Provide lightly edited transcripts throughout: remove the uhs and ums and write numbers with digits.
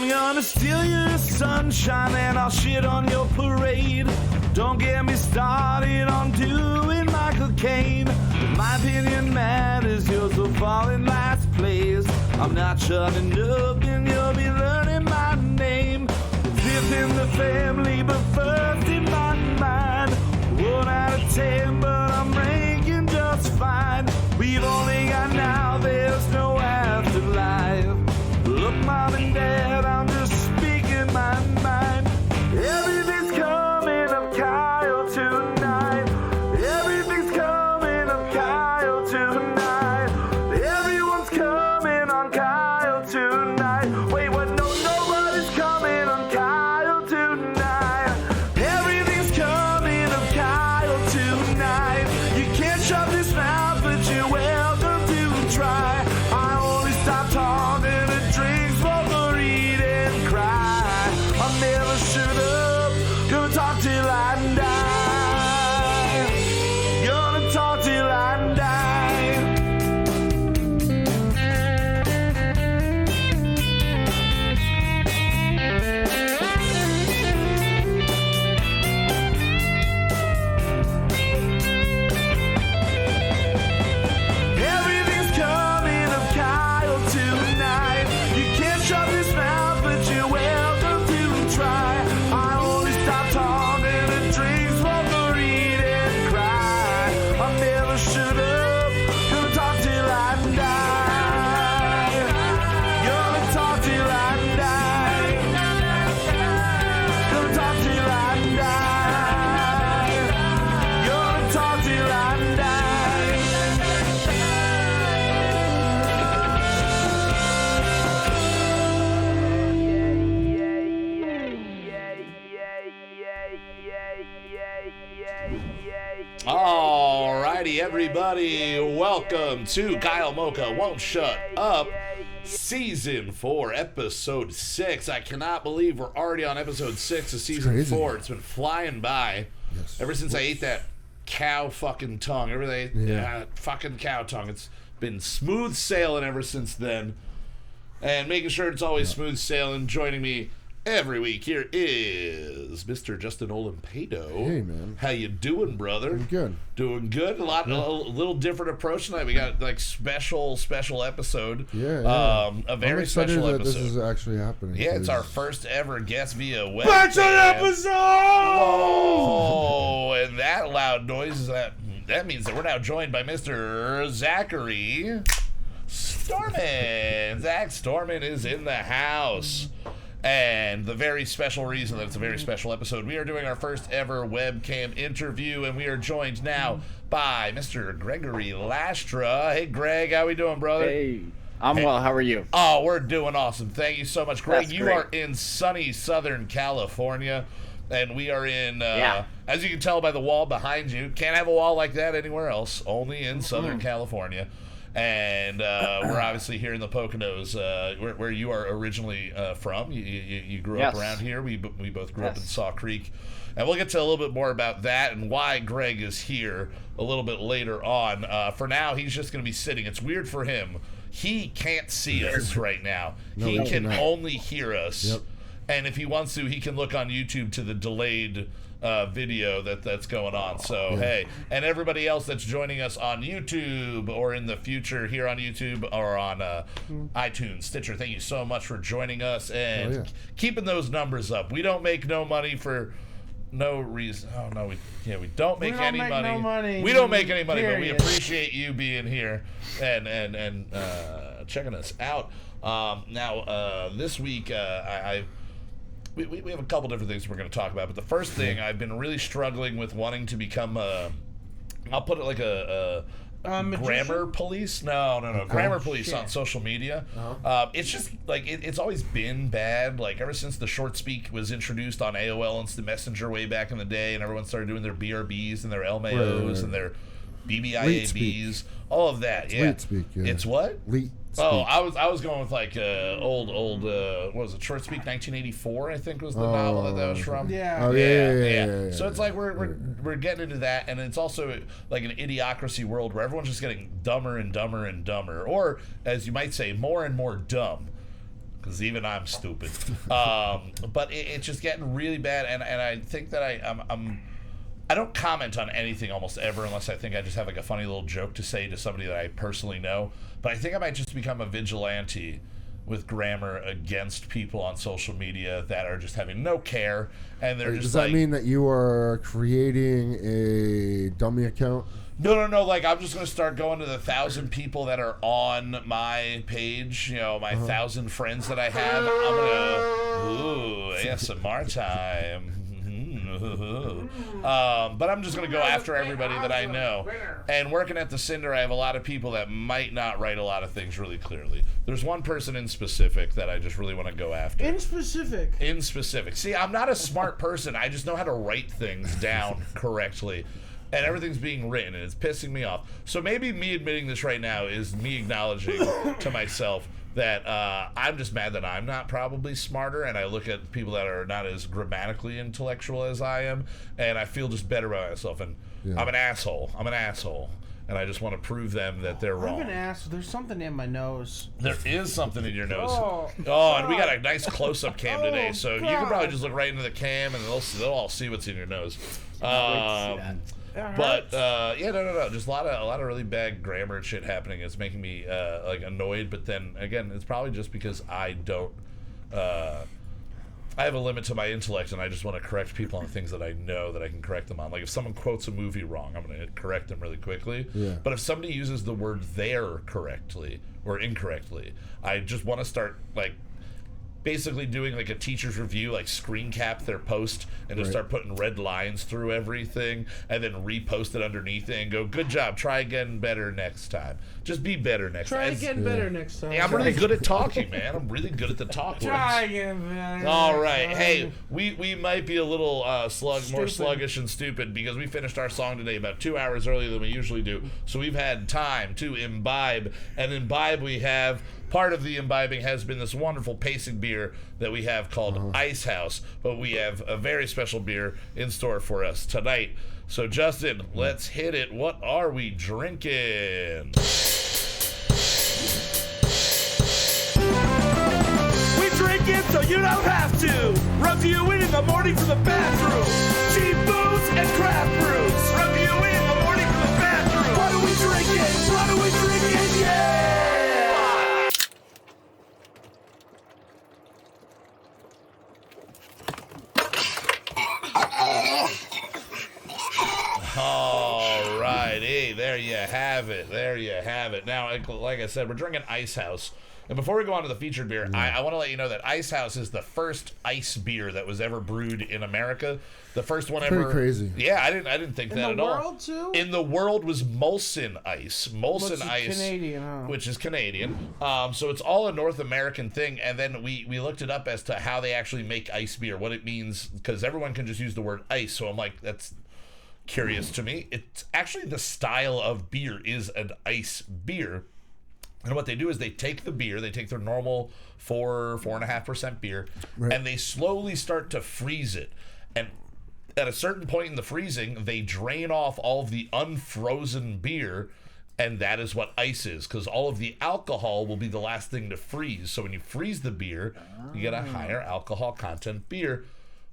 gonna steal your sunshine and I'll shit on your parade. Don't get me started on doing Michael Caine. If my opinion matters, yours will fall in last place. I'm not shutting up and you'll be learning my name. Fifth in the family, but first in my mind. 1 out of 10, but I'm ranking just fine. We've only got now, there's no afterlife. Look, Mom and Dad, I'm just speaking my mind. Everything's coming up Kyle tonight. Everything's coming up Kyle tonight. Everyone's coming on Kyle tonight. Wait, what? No, nobody's coming on Kyle tonight. Everything's coming up Kyle tonight. You can't shut this mouth, but you're welcome to try. I only stop talking to drink, smoke, or eat and cry. I never shut up, gonna talk till I die. Gonna talk till I die. Everything's coming up Kyle tonight. You can't shut this mouth, but you're welcome to try. I only stop talking to drink, smoke, or eat and cry. I never shut up, gonna talk till I die. Gonna talk till I die. Gonna talk till I die. Gonna talk till I die. Alrighty, everybody, welcome to Kyle Mocha Won't Shut Up, Season 4, Episode 6. I cannot believe we're already on Episode 6 of Season crazy. 4. It's been flying by. Yes. Ever since I ate that cow fucking tongue. Fucking cow tongue. It's been smooth sailing ever since then. And making sure it's always smooth sailing. Joining me every week here is Mr. Justin Olimpado. Hey, man. How you doing, brother? I'm good. Doing good. A little different approach tonight. We got like special episode. Yeah. A very I'm excited special that episode. this is actually happening. Yeah, it's our 'cause first ever guest via webcam. Special episode! Oh, and that loud noise that means that we're now joined by Mr. Zachary Storman. Zach Storman is in the house. And the very special reason that it's a very special episode, we are doing our first ever webcam interview, and we are joined now by Mr. Gregory Lastra. Hey, Greg, how we doing, brother? Hey, I'm well. How are you? Oh, we're doing awesome. Thank you so much, Greg. That's You great. are in sunny Southern California, and we are in, Yeah. as you can tell by the wall behind you, can't have a wall like that anywhere else, only in Southern California. And we're obviously here in the Poconos, where you are originally from. You grew up Yes. around here. We both grew up in Yes. Saw Creek. And we'll get to a little bit more about that and why Greg is here a little bit later on. For now, he's just going to be sitting. It's weird for him. He can't see us right now. No, he he can cannot. only hear us. Yep. And if he wants to, he can look on YouTube to the delayed video that's going on. So, hey, and everybody else that's joining us on YouTube or in the future here on YouTube or on iTunes, Stitcher, thank you so much for joining us and keeping those numbers up. We don't make no money for no reason. Oh, no, we don't make any money. We don't make any money, but we appreciate you being here and checking us out. Now, this week, we have a couple different things we're going to talk about, but the first thing I've been really struggling with wanting to become I'll put it like a grammar police. No. Grammar police on social media. It's just like it's always been bad. Like ever since the short speak was introduced on AOL Instant Messenger way back in the day, and everyone started doing their BRBs and their LMAOs and their BBIABs, all of that. Leet speak. Yeah. It's what? Leet. Oh, I was going with like old what was it? Short Speak 1984, I think was the novel that was from. Yeah. Oh yeah. So it's like we're getting into that, and it's also like an idiocracy world where everyone's just getting dumber and dumber and dumber, or as you might say, more and more dumb. because even I'm stupid. But it's just getting really bad, and I think that I don't comment on anything almost ever unless I think I just have like a funny little joke to say to somebody that I personally know. But I think I might just become a vigilante with grammar against people on social media that are just having no care, and they're just Does that mean that you are creating a dummy account? No. Like, I'm just going to start going to the 1,000 people that are on my page, my 1,000 friends that I have. I'm going to, ASMR time. But I'm just going to go after everybody that I know. And working at the Cinder, I have a lot of people that might not write a lot of things really clearly. There's one person in specific that I just really want to go after. In specific. See, I'm not a smart person. I just know how to write things down correctly. And everything's being written, and it's pissing me off. So maybe me admitting this right now is me acknowledging to myself that I'm just mad that I'm not probably smarter, and I look at people that are not as grammatically intellectual as I am, and I feel just better about myself. And I'm an asshole. And I just want to prove them that they're wrong. I'm an asshole. There's something in my nose. There is something in your nose. And we got a nice close-up cam today, so you can probably just look right into the cam, and they'll all see what's in your nose. But no. Just a lot of really bad grammar and shit happening. It's making me like annoyed. But then again, it's probably just because I don't. I have a limit to my intellect, and I just want to correct people on things that I know that I can correct them on. Like if someone quotes a movie wrong, I'm going to correct them really quickly. Yeah. But if somebody uses the word "there" correctly or incorrectly, I just want to start like. Basically doing like a teacher's review, like screen cap their post and just start putting red lines through everything and then repost it underneath it and go, good job, try again better next time. Just be better next time. Try again better next time. Yeah, I'm really good at talking, man. I'm really good at the talk Try words. again better. All right. Hey, we might be a little more sluggish and stupid because we finished our song today about 2 hours earlier than we usually do. So we've had time to imbibe. And imbibe we have... Part of the imbibing has been this wonderful pacing beer that we have called Ice House, but we have a very special beer in store for us tonight. So, Justin, let's hit it. What are we drinking? We drink it so you don't have to. Review it in the morning from the bathroom. Cheap booze and craft brews. Review it in the morning from the bathroom. What are we drinking? What are we drinking? Yeah! All right, hey, there you have it. Now, like I said, we're drinking Ice House. And before we go on to the featured beer, I want to let you know that Ice House is the first ice beer that was ever brewed in America. The first one ever. Pretty crazy. Yeah, I didn't think that at all. In the world, too? In the world was Molson Ice. Molson Ice. Canadian, huh? Which is Canadian. So it's all a North American thing. And then we looked it up as to how they actually make ice beer, what it means, because everyone can just use the word ice. So I'm like, that's curious to me. It's actually the style of beer is an ice beer. And what they do is they take the beer, they take their normal 4.5% beer, and they slowly start to freeze it. And at a certain point in the freezing, they drain off all of the unfrozen beer, and that is what ice is, because all of the alcohol will be the last thing to freeze. So when you freeze the beer, you get a higher alcohol content beer,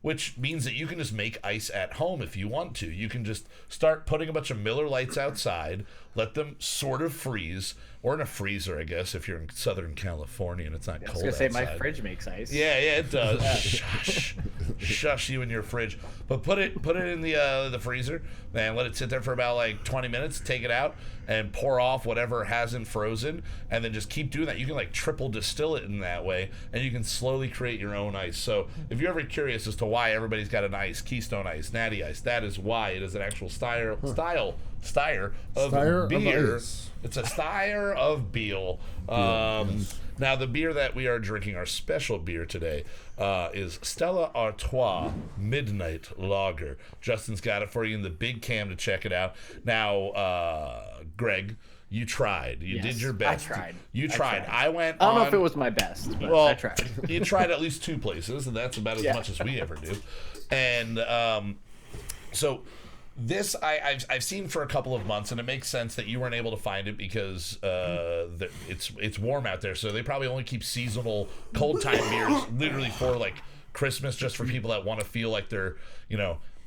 which means that you can just make ice at home if you want to. You can just start putting a bunch of Miller Lights outside, let them sort of freeze, or in a freezer, I guess, if you're in Southern California and it's not cold outside. I was going to say, my fridge makes ice. Yeah, it does. Shush you in your fridge. But put it in the freezer and let it sit there for about like 20 minutes, take it out, and pour off whatever hasn't frozen, and then just keep doing that. You can like triple distill it in that way, and you can slowly create your own ice. So if you're ever curious as to why everybody's got an ice, Keystone Ice, Natty Ice, that is why. It is an actual style of beer. It's a style of beer. Now, the beer that we are drinking, our special beer today, is Stella Artois Midnight Lager. Justin's got it for you in the big cam to check it out. Now, Greg, you tried. You did your best. I tried. You tried. I went I don't on, know if it was my best, but well, I tried. You tried at least 2 places, and that's about as much as we ever do. And so This I've seen for a couple of months, and it makes sense that you weren't able to find it because it's warm out there. So they probably only keep seasonal cold time beers literally for like Christmas, just for people that want to feel like they're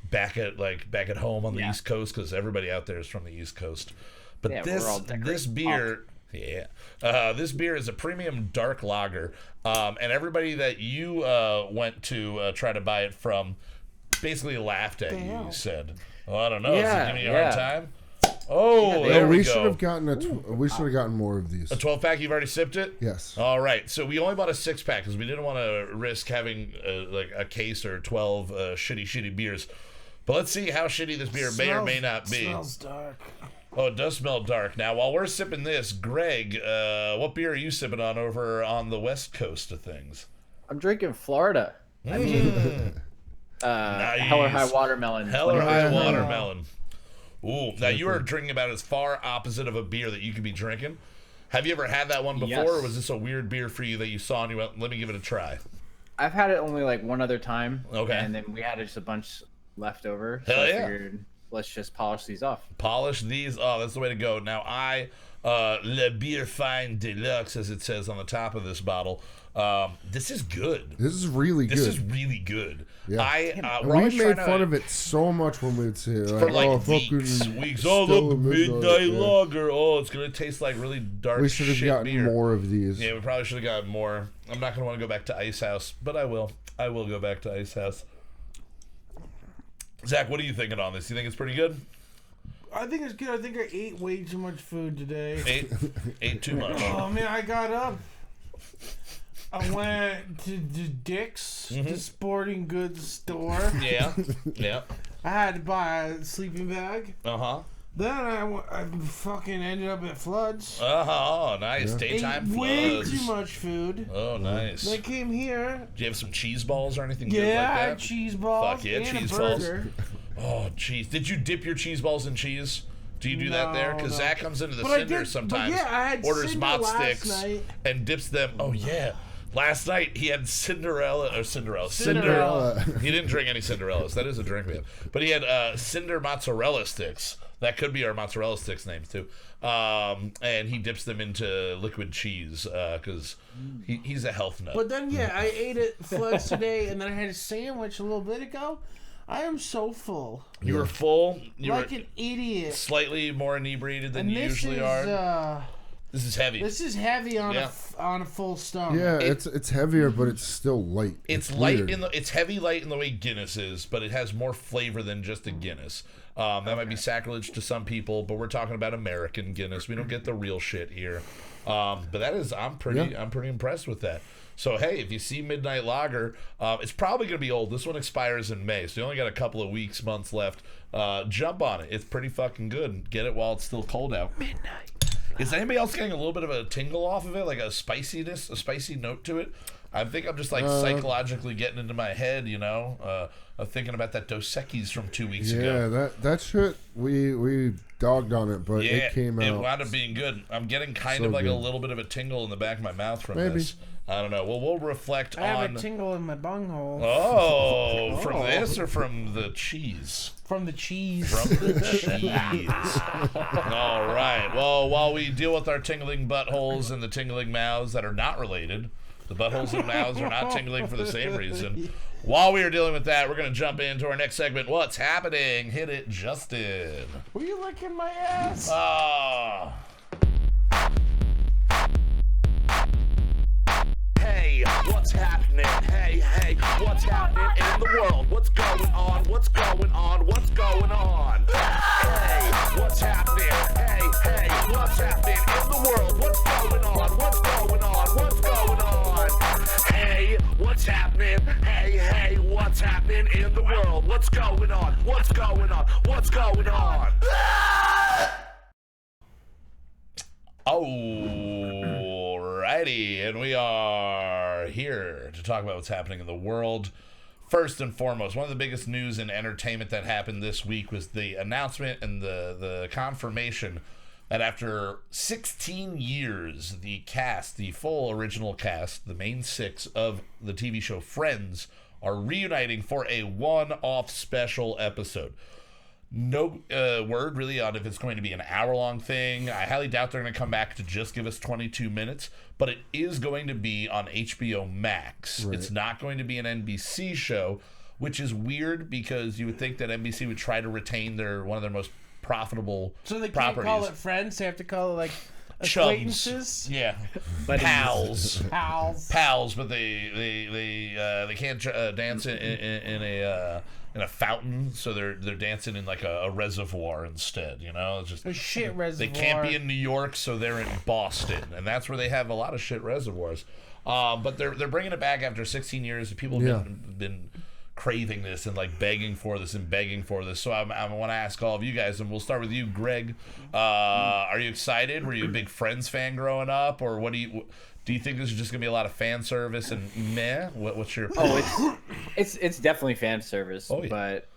back at home on the East Coast, because everybody out there is from the East Coast. But this beer. Yeah, this beer is a premium dark lager, and everybody that you went to try to buy it from basically laughed at you. You said, "Oh, I don't know. Is it giving you a hard time?" Oh, there we go. Should have gotten we should have gotten more of these. A 12-pack. You've already sipped it. Yes. All right. So we only bought a 6-pack because we didn't want to risk having like a case or 12 shitty beers. But let's see how shitty this beer may or may not be. Smells dark. Oh, it does smell dark. Now, while we're sipping this, Greg, what beer are you sipping on over on the west coast of things? I'm drinking Florida. I mean, Nice. Hell or High Watermelon. Hell or High Watermelon. Ooh, now you are drinking about as far opposite of a beer that you could be drinking. Have you ever had that one before, or was this a weird beer for you that you saw and you went, let me give it a try? I've had it only like one other time. Okay. And then we had just a bunch left over. Hell so yeah. I figured, let's just polish these off. Polish these. Oh, that's the way to go. Now, Le Beer Fine Deluxe, as it says on the top of this bottle. This is good. This is really good. This is really good. Yeah. We're always we made trying fun to, of it so much when we'd say it. for like fucking weeks. Oh, still the a midnight yeah. lager. Oh, it's gonna taste like really dark. We should have shit gotten beer. more of these. Yeah, we probably should have gotten more. I'm not gonna want to go back to Ice House, but I will. I will go back to Ice House. Zach, what are you thinking on this? You think it's pretty good? I think it's good. I think I ate way too much food today. Ate too much. Oh man, I got up. I went to Dick's, the sporting goods store. Yeah. I had to buy a sleeping bag. Uh-huh. Then I fucking ended up at Floods. Oh, nice. Daytime Ate way Floods. too much food. Oh, nice. Then I came here. Do you have some cheese balls or anything good Yeah, like I that? had cheese balls. Fuck yeah, and cheese a balls. burger. Oh, cheese. Did you dip your cheese balls in cheese? Do you do that there? Because No. Zach comes into the But I Cinder did- sometimes, but yeah, I had orders Cinder mott last sticks, night. and dips them. Oh, yeah. Last night, he had Cinderella. Cinderella. He didn't drink any Cinderellas. That is a drink we have. But he had Cinder mozzarella sticks. That could be our mozzarella sticks names, too. And he dips them into liquid cheese because he's a health nut. But then, yeah, I ate at Floods today, and then I had a sandwich a little bit ago. I am so full. You were full. You Like were an idiot. slightly more inebriated than And you this usually is, are. This is heavy. This is heavy on Yeah. on a full stomach. Yeah, it's heavier, but it's still light. It's light weird. it's heavy light in the way Guinness is, but it has more flavor than just a Guinness. That might be sacrilege to some people, but we're talking about American Guinness. We don't get the real shit here. But that is, I'm pretty impressed with that. So hey, if you see Midnight Lager, it's probably gonna be old. This one expires in May, so you only got a couple of months left. Jump on it. It's pretty fucking good. Get it while it's still cold out. Midnight. Is anybody else getting a little bit of a tingle off of it, like a spiciness, a spicy note to it? I think I'm just like psychologically getting into my head, of thinking about that Dos Equis from 2 weeks ago. Yeah, that shit we dogged on it, but it came out. It wound up being good. I'm getting kind So of like good. a little bit of a tingle in the back of my mouth from Maybe. this. I don't know. Well, we'll reflect I have on. a tingle in my bunghole. Oh, from this or from the cheese? From the cheese. From the cheese. All right. Well, while we deal with our tingling buttholes and the tingling mouths that are not related, the buttholes and mouths are not tingling for the same reason. While we are dealing with that, we're going to jump into our next segment. What's happening? Hit it, Justin. Were you licking my ass? Ah. Hey, what's happening? Hey, what's happening in the world? What's going on? What's going on? What's going on? Hey, what's happening? Hey, what's happening in the world? What's going on? What's going on? What's going on? Hey, what's happening? Hey, what's happening in the world? What's going on? What's going on? What's going on? Alrighty, and we are here to talk about what's happening in the world. First and foremost, one of the biggest news in entertainment that happened this week was the announcement and the confirmation that after 16 years, the cast, the full original cast, the main 6 of the TV show Friends, are reuniting for a one-off special episode. No word really on if it's going to be an hour-long thing. I highly doubt they're going to come back to just give us 22 minutes, but it is going to be on HBO Max. Right. It's not going to be an NBC show, which is weird because you would think that NBC would try to retain one of their most profitable So they can't properties. call it friends. They have to call it like Chums. acquaintances, Yeah, Buddies. pals. but they can't dance in a fountain, so they're dancing in like a reservoir instead. You know, it's just A shit reservoir. they can't be in New York, so they're in Boston, and that's where they have a lot of shit reservoirs. But they're bringing it back after 16 years. People have been craving this and like begging for this. So I want to ask all of you guys, and we'll start with you, Greg. Are you excited? Were you a big Friends fan growing up, or what do you think this is just gonna be a lot of fan service and meh? What's your opinion? Oh, it's definitely fan service. Oh, yeah. But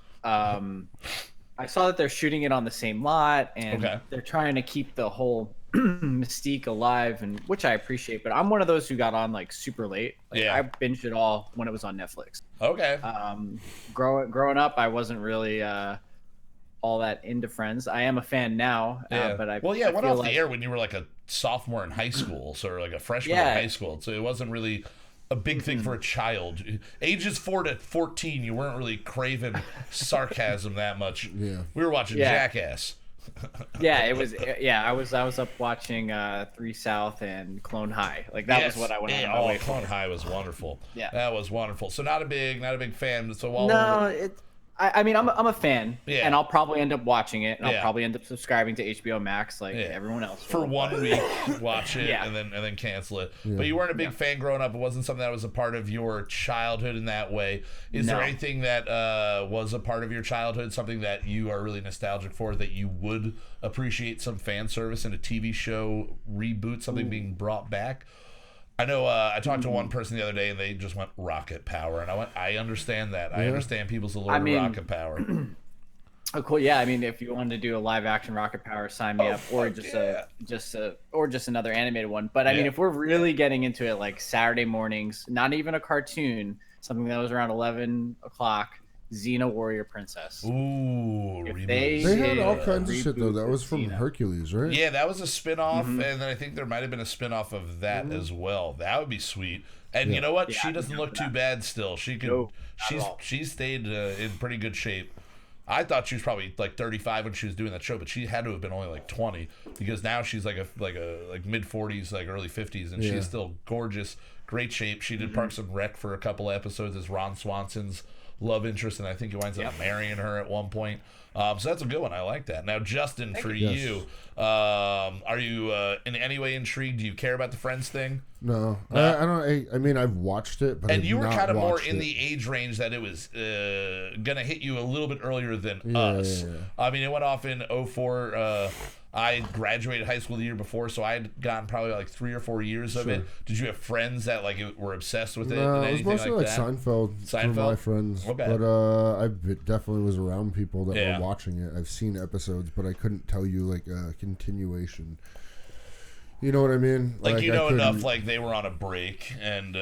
I saw that they're shooting it on the same lot, and Okay. they're trying to keep the whole mystique alive, and which I appreciate. But I'm one of those who got on like super late. Like, Yeah. I binged it all when it was on Netflix. Okay. Growing up, I wasn't really all that into Friends. I am a fan now, Yeah. but I it went feel off like, the air when you were like a sophomore in high school, so or like a freshman Yeah. in high school. So it wasn't really a big thing for a child. Ages 4 to 14, you weren't really craving sarcasm that much. Yeah. We were watching Yeah. Jackass. Yeah, it was. Yeah, I was up watching 3 South and Clone High. Like that was what I went on my way for. Clone High was wonderful. Yeah. That was wonderful. So not a big fan. So while No, I mean, I'm a fan, Yeah. and I'll probably end up watching it, and Yeah. I'll probably end up subscribing to HBO Max like Yeah. everyone else. for will, 1 but- week, watch it Yeah. and then cancel it. But you weren't a big fan growing up. It wasn't something that was a part of your childhood in that way. Is there No. anything that was a part of your childhood, something that you are really nostalgic for, that you would appreciate some fan service in a TV show reboot, something being brought back? I know I talked to one person the other day and they just went rocket power, and I understand that. I understand people's allure to rocket power. Oh, cool. Yeah, I mean, if you wanted to do a live action Rocket Power, sign me up, or just another animated one. But I mean, Yeah. if we're really getting into it, like Saturday mornings, not even a cartoon, something that was around 11 o'clock, Xena Warrior Princess. Ooh, If reboot. They had all Yeah. kinds of shit though. That was from Xena. Hercules, right? Yeah, that was a spin-off, and then I think there might have been a spin-off of that as well. That would be sweet. And you know what? Yeah, She I'd be doesn't down look for too that. bad still. She could. No, not at all. She's stayed in pretty good shape. I thought she was probably like 35 when she was doing that show, but she had to have been only like 20 because now she's like mid 40s, like early 50s, and Yeah. she's still gorgeous, great shape. She did Parks and Rec for a couple episodes as Ron Swanson's love interest, and I think he winds up marrying her at one point. So that's a good one. I like that. Now, Justin, for you, are you in any way intrigued? Do you care about the Friends thing? No, No. I don't. I mean, I've watched it, but And I've you were not kind of more watched in it. the age range that it was going to hit you a little bit earlier than Yeah, us. yeah. I mean, it went off in 04. I graduated high school the year before, so I had gotten probably like 3 or 4 years of it. Did you have friends that like were obsessed with it? No, and it was anything mostly like like that? Seinfeld, for Seinfeld? my friends. Okay. But I definitely was around people that Yeah. were watching it. I've seen episodes, but I couldn't tell you like a continuation. You know what I mean? Like you I know enough, couldn't- like they were on a break and you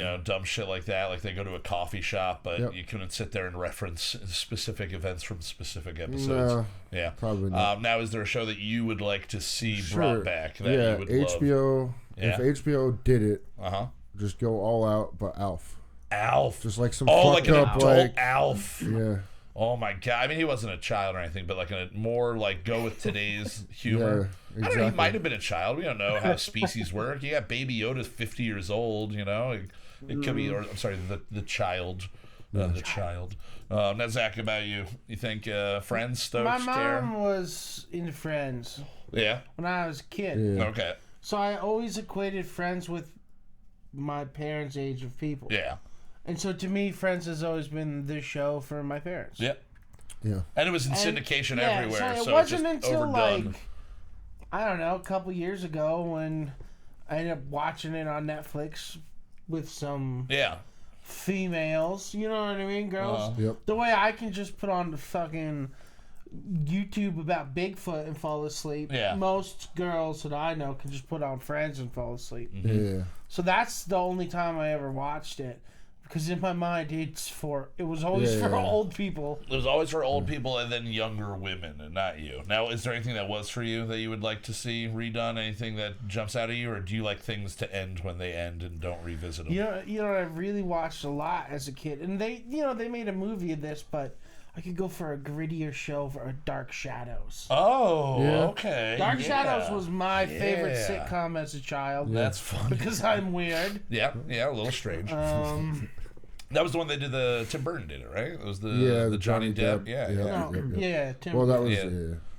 know dumb shit like that. Like they go to a coffee shop, but Yep. you couldn't sit there and reference specific events from specific episodes. No, Yeah, probably not. Now, is there a show that you would like to see Sure. brought back that Yeah, you would HBO. Yeah. If HBO did it, love? just go all out. But Alf, Alf. just like some Oh, fucked like an up, adult like Alf. yeah, Oh my god! I mean, he wasn't a child or anything, but like a more like go with today's humor. Yeah, I don't know. He exactly. might have been a child. We don't know how species work. You got Baby Yoda's 50 years old. You know, it could be. Or I'm sorry, the child. The child. Now, Zach, about you. You think Friends, Stokes, My care? mom was into Friends Yeah. when I was a kid. yeah. Okay. So I always equated Friends with my parents' age of people. Yeah. And so to me, Friends has always been the show for my parents. Yeah. Yeah. And it was in And- syndication yeah, everywhere, So it it's wasn't just until overdone. like, I don't know, a couple years ago when I ended up watching it on Netflix with some Yeah. females. You know what I mean, girls? Yep. The way I can just put on the fucking YouTube about Bigfoot and fall asleep. Yeah. Most girls that I know can just put on Friends and fall asleep. Yeah. So that's the only time I ever watched it. Because in my mind, it was always for old people. It was always for old people and then younger women, and not you. Now, is there anything that was for you that you would like to see redone? Anything that jumps out at you, or do you like things to end when they end and don't revisit them? You know, I really watched a lot as a kid, and they made a movie of this, but I could go for a grittier show for Dark Shadows. Oh, Yeah. okay. Dark yeah. Shadows was my favorite Yeah. sitcom as a child. That's fun. Because I'm weird. Yeah, a little strange. That was the one they did. Tim Burton did it, right? It was the Johnny Depp. Yeah. Yeah, Tim. Well, that was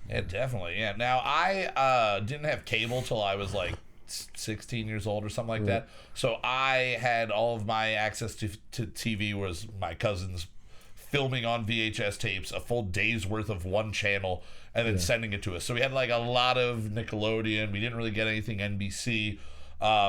Yeah, definitely. Yeah. Now I didn't have cable till I was like 16 years old or something like that. So I had all of my access to TV was my cousins filming on VHS tapes a full day's worth of one channel and then sending it to us. So we had like a lot of Nickelodeon. We didn't really get anything NBC.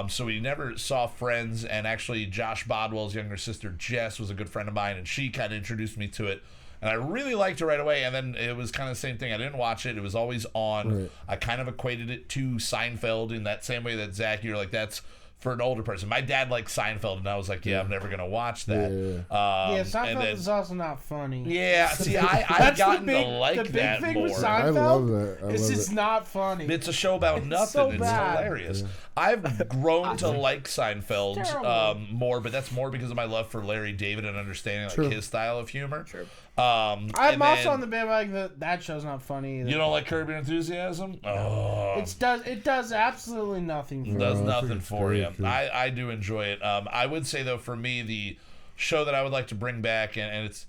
So we never saw Friends, and actually Josh Bodwell's younger sister Jess was a good friend of mine, and she kind of introduced me to it, and I really liked it right away. And then it was kind of the same thing. I didn't watch it. It was always on. Right. I kind of equated it to Seinfeld in that same way that Zach, you're like, that's for an older person. My dad liked Seinfeld, and I was like, I'm never going to watch that. Seinfeld is also not funny. Yeah, see, I've gotten to like the big that thing more. with Seinfeld I love that. It's just not funny. It's a show about nothing. so It's bad. hilarious. I've grown to like Seinfeld Terrible. more, but that's more because of my love for Larry David and understanding like his style of humor. Sure. I'm also on the bandwagon that show's not funny either. You don't like Curb Your Enthusiasm? Oh, It does absolutely nothing for does me. nothing for you. true. I do enjoy it. I would say though, for me, the show that I would like to bring back, and it's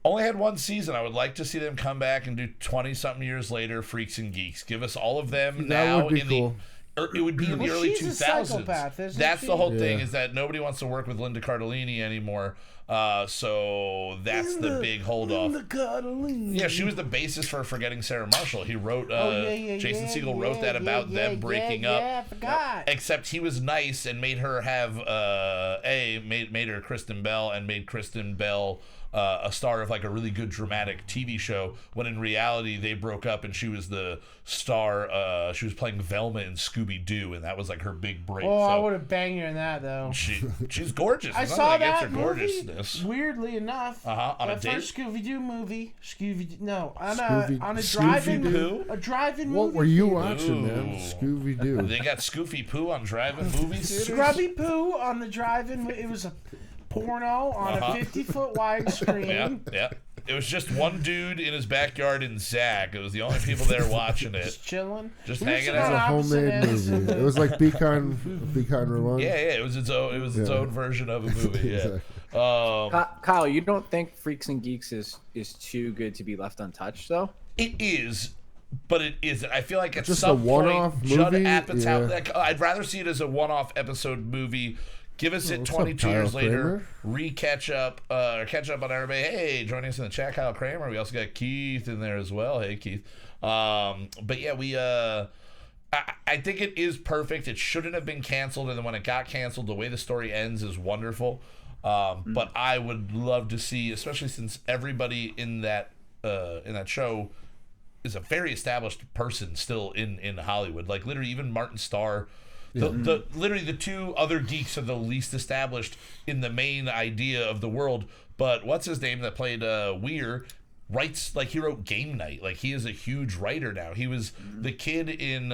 only had one season. I would like to see them come back and do 20-something years later, Freaks and Geeks. Give us all of them That now would be in cool. It would be in the Well, early she's a 2000s. psychopath, isn't That's she? the whole thing, Yeah. is that nobody wants to work with Linda Cardellini anymore. So that's the big holdoff. Yeah, she was the basis for Forgetting Sarah Marshall. He wrote, Jason Segel wrote that about them breaking up. Yeah, I forgot. Except he was nice and made her have, made her Kristen Bell and made Kristen Bell a star of like a really good dramatic TV show, when in reality they broke up and she was the star. She was playing Velma in Scooby-Doo, and that was like her big break. Oh, I So would have banged her in that though. she's gorgeous. I There's saw nothing against that her movie. gorgeousness. Weirdly enough, On a the date? first Scooby-Doo movie. on a Scooby- drive-in Scooby-Doo? a drive-in What movie. were you theater. watching, man? Ooh. Scooby Doo. They got Scoofy Poo on drive-in movie theaters. Scrubby Poo on the drive-in. It was a porno on a 50-foot wide screen. Yeah. It was just one dude in his backyard in Zag. It was the only people there watching it. Just chilling. Just We were hanging sitting out. on opposite Homemade ends movie. of It was like Beacon Ramon. Yeah, it was its own. It was its own version of a movie. Yeah. Exactly. Kyle, you don't think Freaks and Geeks is too good to be left untouched, though? It is, but it isn't. I feel like at Just some a one-off point, Judd movie? Apatow. Yeah. Like, I'd rather see it as a one-off episode movie. Give us it what's 22 up, years Kyle later. Catch up on everybody. Hey, joining us in the chat, Kyle Kramer. We also got Keith in there as well. Hey, Keith. But yeah, we. I think it is perfect. It shouldn't have been canceled, and then when it got canceled, the way the story ends is wonderful. But I would love to see, especially since everybody in that show is a very established person still in Hollywood. Like literally, even Martin Starr. Literally the two other geeks are the least established in the main idea of the world. But what's his name that played Weir writes, like, he wrote Game Night. Like, he is a huge writer now. He was the kid in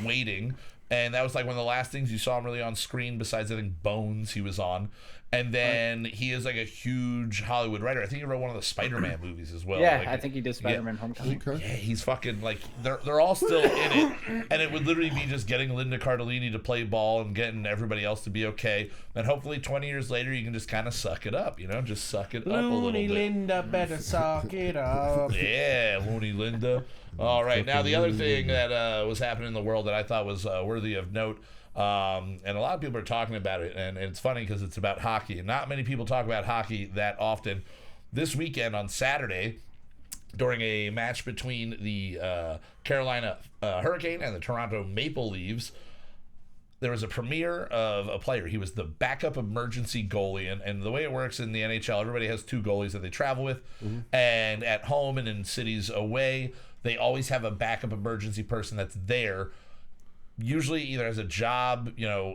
Waiting, and that was like one of the last things you saw him really on screen besides, I think, Bones he was on. And then he is like a huge Hollywood writer. I think he wrote one of the Spider-Man movies as well. Yeah, Like, I think he did Spider-Man Homecoming. Okay. yeah, he's fucking like they're all still in it, and it would literally be just getting Linda Cardellini to play ball and getting everybody else to be okay. And hopefully 20 years later, you can just kind of suck it up, just suck it up a little Looney bit. Linda better suck it up. Yeah, Looney Linda. All right, now the other thing that was happening in the world that I thought was worthy of note. And a lot of people are talking about it, and it's funny because it's about hockey, and not many people talk about hockey that often. This weekend on Saturday, during a match between the Carolina Hurricane and the Toronto Maple Leafs, there was a premiere of a player. He was the backup emergency goalie, and the way it works in the NHL, everybody has two goalies that they travel with, and at home and in cities away, they always have a backup emergency person that's there usually either has a job,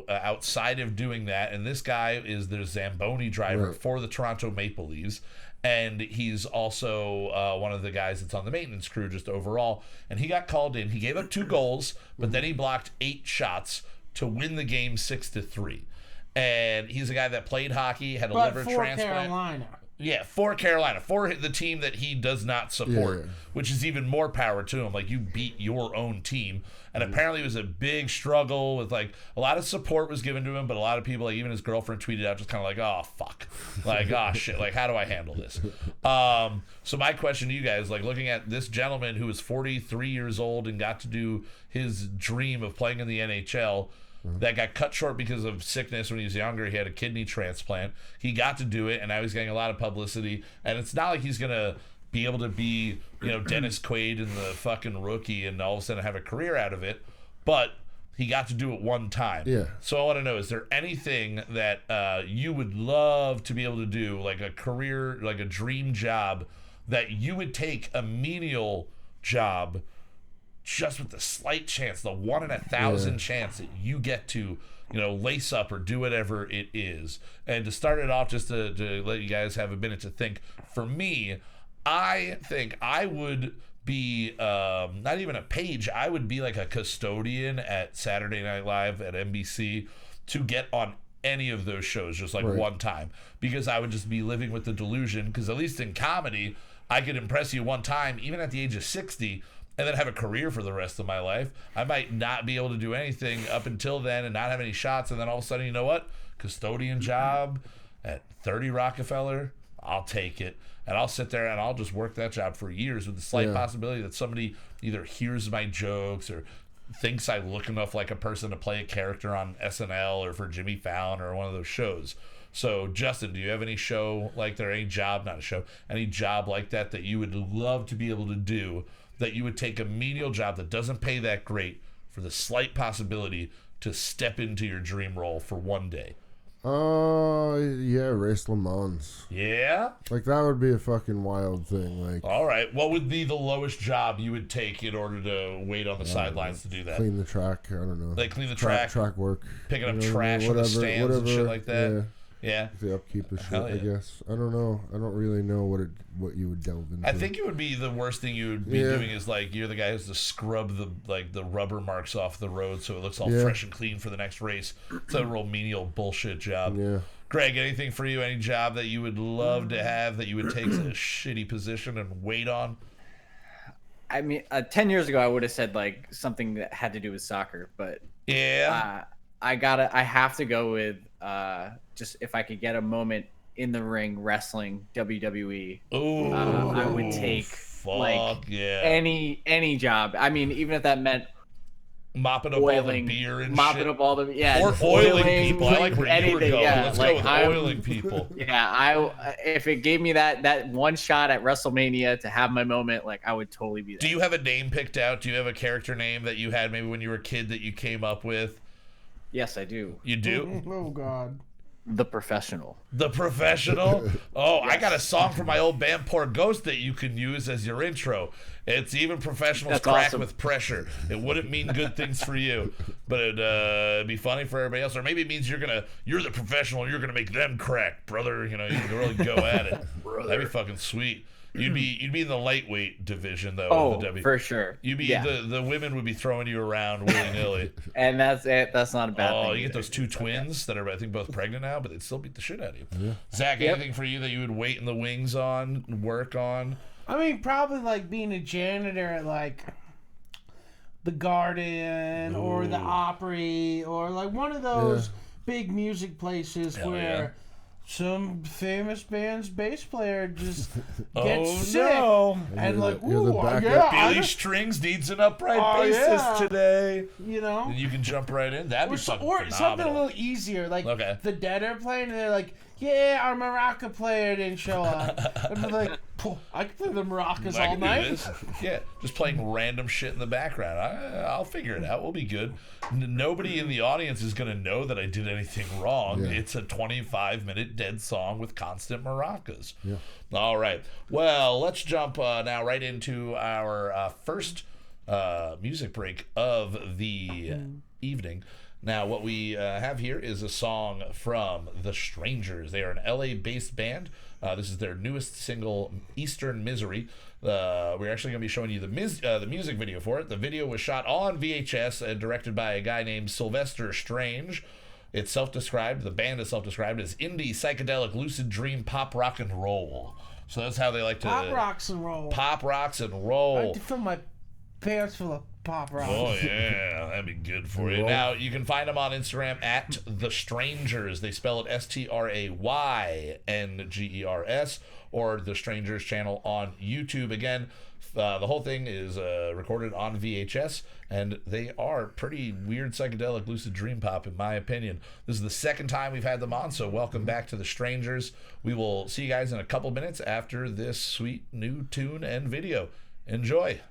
outside of doing that. And this guy is the Zamboni driver for the Toronto Maple Leafs. And he's also one of the guys that's on the maintenance crew just overall. And he got called in. He gave up 2 goals, but then he blocked 8 shots to win the game 6-3. And he's a guy that played hockey, had a liver transplant. Carolina. Yeah, for Carolina, for the team that he does not support, which is even more power to him. Like, you beat your own team. And apparently it was a big struggle with, like, a lot of support was given to him, but a lot of people, like, even his girlfriend tweeted out just kind of like, oh, fuck. Like, oh, shit. Like, how do I handle this? So my question to you guys, like, looking at this gentleman who was 43 years old and got to do his dream of playing in the NHL, that got cut short because of sickness when he was younger. He had a kidney transplant. He got to do it, and now he's getting a lot of publicity. And it's not like he's going to be able to be, Dennis Quaid in the fucking Rookie and all of a sudden have a career out of it. But he got to do it one time. Yeah. So I want to know, is there anything that you would love to be able to do, like a career, like a dream job, that you would take a menial job just with the slight chance, the 1 in 1,000 chance that you get to, lace up or do whatever it is? And to start it off, just to let you guys have a minute to think, for me, I think I would be not even a page, I would be like a custodian at Saturday Night Live at NBC to get on any of those shows just like one time, because I would just be living with the delusion, because at least in comedy I could impress you one time even at the age of 60 and then have a career for the rest of my life. I might not be able to do anything up until then and not have any shots, and then all of a sudden, you know what? Custodian job at 30 Rockefeller, I'll take it. And I'll sit there and I'll just work that job for years with the slight possibility that somebody either hears my jokes or thinks I look enough like a person to play a character on SNL or for Jimmy Fallon or one of those shows. So, Justin, do you have any show like that, or any job, not a show, any job like that that you would love to be able to do, that you would take a menial job that doesn't pay that great for the slight possibility to step into your dream role for one day? Race Le Mans. Yeah? Like, that would be a fucking wild thing. Like, all right. What would be the lowest job you would take in order to wait on the sidelines to do that? Clean the track. I don't know. Like, clean the track? Track work. Picking up trash on the stands and shit like that? Yeah. The upkeep of shit, I guess. I don't know. I don't really know what you would delve into. I think it would be the worst thing you would be doing is, like, you're the guy who has to scrub the rubber marks off the road so it looks all fresh and clean for the next race. It's a real menial bullshit job. Yeah. Greg, anything for you? Any job that you would love to have that you would take a shitty position and wait on? I mean, 10 years ago, I would have said, like, something that had to do with soccer, but I have to go with just if I could get a moment in the ring, wrestling, WWE. Ooh, I would take any job. I mean, even if that meant mopping up all the beer and mopping shit. up all the or oiling people. I like where anything, you were going. yeah. Let's like, go with oiling people. Yeah, if it gave me that one shot at WrestleMania to have my moment, like, I would totally be there. Do you have a name picked out? Do you have a character name that you had maybe when you were a kid that you came up with? Yes, I do. You do? Oh God. The Professional. The Professional? Oh, yes. I got a song from my old band Poor Ghost that you can use as your intro. It's even professionals That's crack awesome. with pressure. It wouldn't mean good things for you, but it'd be funny for everybody else. Or maybe it means you're the professional and you're gonna make them crack, brother. You can really go at it. That'd be fucking sweet. You'd be in the lightweight division though. Oh, of the for sure. You'd be the women would be throwing you around willy nilly. And that's it. That's not a bad thing. Oh, you either. get those two twins that are, I think, both pregnant now, but they'd still beat the shit out of you. Yeah. Zach, anything for you that you would wait in the wings on, work on? I mean, probably like being a janitor at like the Garden or the Opry or like one of those big music places where some famous band's bass player just gets sick. And like, Billy Strings needs an upright bassist today. And you can jump right in. That'd be fucking or phenomenal. something a little easier, like the Dead are playing, and they're like, "Yeah, our maraca player didn't show up." And I'm like, "I can play the maracas all night." Yeah, just playing random shit in the background. I'll figure it out. We'll be good. Nobody in the audience is going to know that I did anything wrong. Yeah. It's a 25-minute dead song with constant maracas. Yeah. All right. Well, let's jump now right into our first music break of the evening. Now, what we have here is a song from The Strangers. They are an LA-based band. This is their newest single, Eastern Misery. We're actually going to be showing you the music video for it. The video was shot on VHS and directed by a guy named Sylvester Strange. It's self-described. The band is self-described as indie, psychedelic, lucid dream, pop, rock, and roll. So that's how they like to... Pop, rocks, and roll. Pop, rocks, and roll. I like to fill my pants full of pop rocks. Oh, yeah. That'd be good for you. Now, you can find them on Instagram at The Strangers. They spell it STRAYNGERS, or The Strangers channel on YouTube. Again, the whole thing is recorded on VHS, and they are pretty weird, psychedelic, lucid dream pop, in my opinion. This is the second time we've had them on, so welcome back to The Strangers. We will see you guys in a couple minutes after this sweet new tune and video. Enjoy.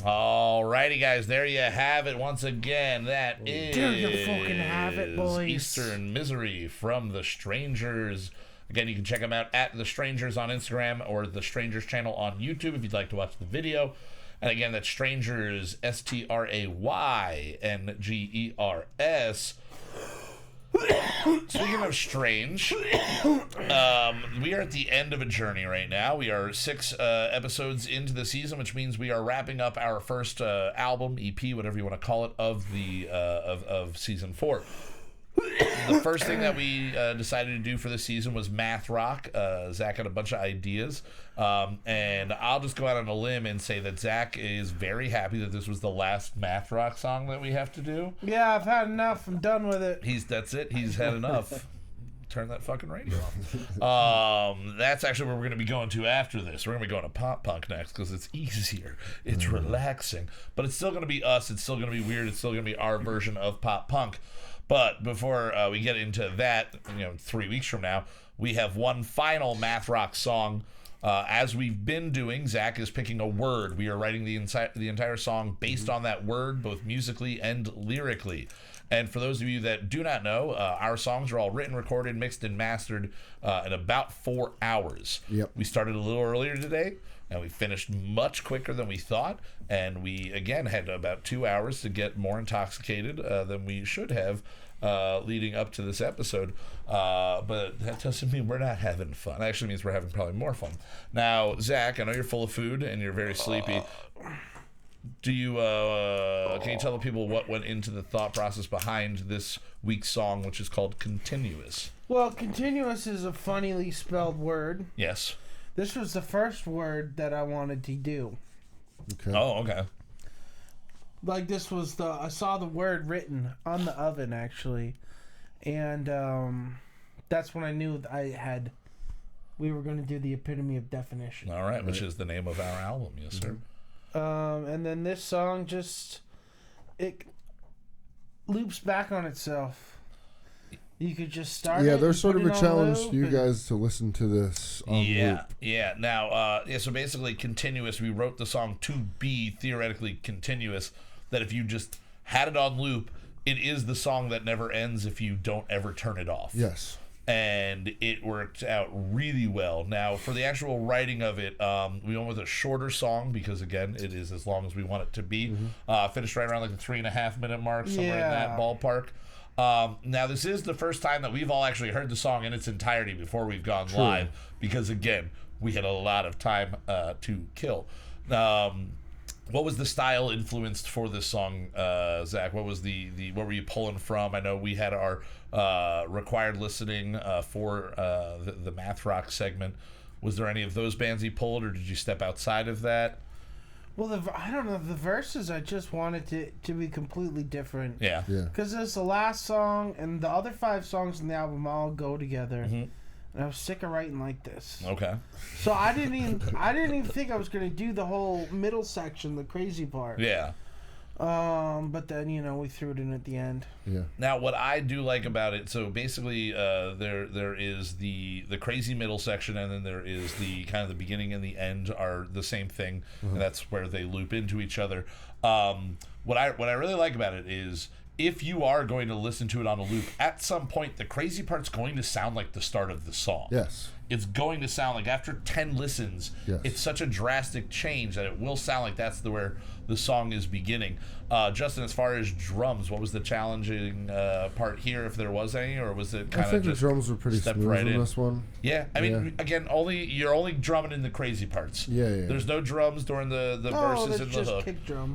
Alrighty, guys, there you have it once again. That is there you fucking have it, boys. Eastern Misery from The Strangers. Again, you can check them out at The Strangers on Instagram or The Strangers channel on YouTube if you'd like to watch the video. And again, that's Strangers, STRAYNGERS. Speaking of strange, we are at the end of a journey right now. We are 6 episodes into the season, which means we are wrapping up our first album, EP, whatever you want to call it, of the of season 4. The first thing that we decided to do for this season was math rock. Zach had a bunch of ideas, and I'll just go out on a limb and say that Zach is very happy that this was the last math rock song that we have to do. Yeah, I've had enough. I'm done with it. That's it. He's had enough. Turn that fucking radio off. That's actually where we're going to be going to after this. We're going to be going to pop punk next because it's easier. It's relaxing. But it's still going to be us. It's still going to be weird. It's still going to be our version of pop punk. But before we get into that, 3 weeks from now, we have one final math rock song As we've been doing, Zach is picking a word. We are writing the entire song based on that word, both musically and lyrically. And for those of you that do not know, our songs are all written, recorded, mixed, and mastered in about 4 hours. Yep. We started a little earlier today, and we finished much quicker than we thought. And we, again, had about 2 hours to get more intoxicated than we should have leading up to this episode. But that doesn't mean we're not having fun. It actually means we're having probably more fun. Now, Zach, I know you're full of food and you're very sleepy. Do you can you tell the people what went into the thought process behind this week's song, which is called Continuous? Well, continuous is a funnily spelled word. Yes. This was the first word that I wanted to do. Okay. Oh, okay. Like, this was I saw the word written on the oven, actually. And that's when I knew we were going to do the epitome of definition. All right, which is the name of our album. Yes, sir. And then this song it loops back on itself. You could just start it. Yeah, there's sort of a challenge loop to you guys to listen to this on loop. Yeah. Now, so basically, continuous, we wrote the song to be theoretically continuous, that if you just had it on loop, it is the song that never ends if you don't ever turn it off. Yes. And it worked out really well. Now, for the actual writing of it, we went with a shorter song because, again, it is as long as we want it to be. Finished right around like the 3.5 minute mark, somewhere in that ballpark. Now, this is the first time that we've all actually heard the song in its entirety before we've gone live because, again, we had a lot of time to kill. What was the style influenced for this song, Zach? What was what were you pulling from? I know we had our required listening for the math rock segment. Was there any of those bands you pulled, or did you step outside of that? Well, I don't know. The verses, I just wanted to be completely different. Yeah. Because it's the last song, and the other 5 songs in the album all go together. Mm-hmm. And I was sick of writing like this. Okay. So I didn't even think I was going to do the whole middle section, the crazy part. Yeah. But then, we threw it in at the end. Yeah. Now, what I do like about it, so basically, there is the crazy middle section, and then there is the kind of the beginning and the end are the same thing, and that's where they loop into each other. What I really like about it is, if you are going to listen to it on a loop, at some point, the crazy part's going to sound like the start of the song. Yes. It's going to sound like, after 10 listens, it's such a drastic change that it will sound like that's where the song is beginning. Justin, as far as drums, what was the challenging part here, if there was any, or was it kind of just... I think the drums were pretty smooth right in this one. Yeah, I mean, again, you're only drumming in the crazy parts. Yeah. There's no drums during the verses and the just hook. Kick drum.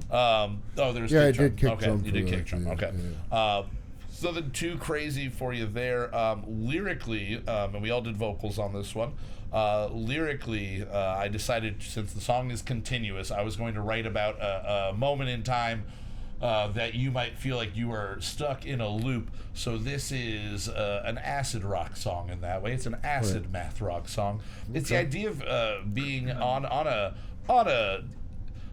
There's I kick drum. did kick okay, drum. you did kick drum. Yeah, Okay. yeah. So the too crazy for you there. Lyrically, and we all did vocals on this one. Lyrically, I decided, since the song is continuous, I was going to write about a moment in time that you might feel like you are stuck in a loop. So this is an acid rock song in that way. It's an acid math rock song. It's the idea of being on a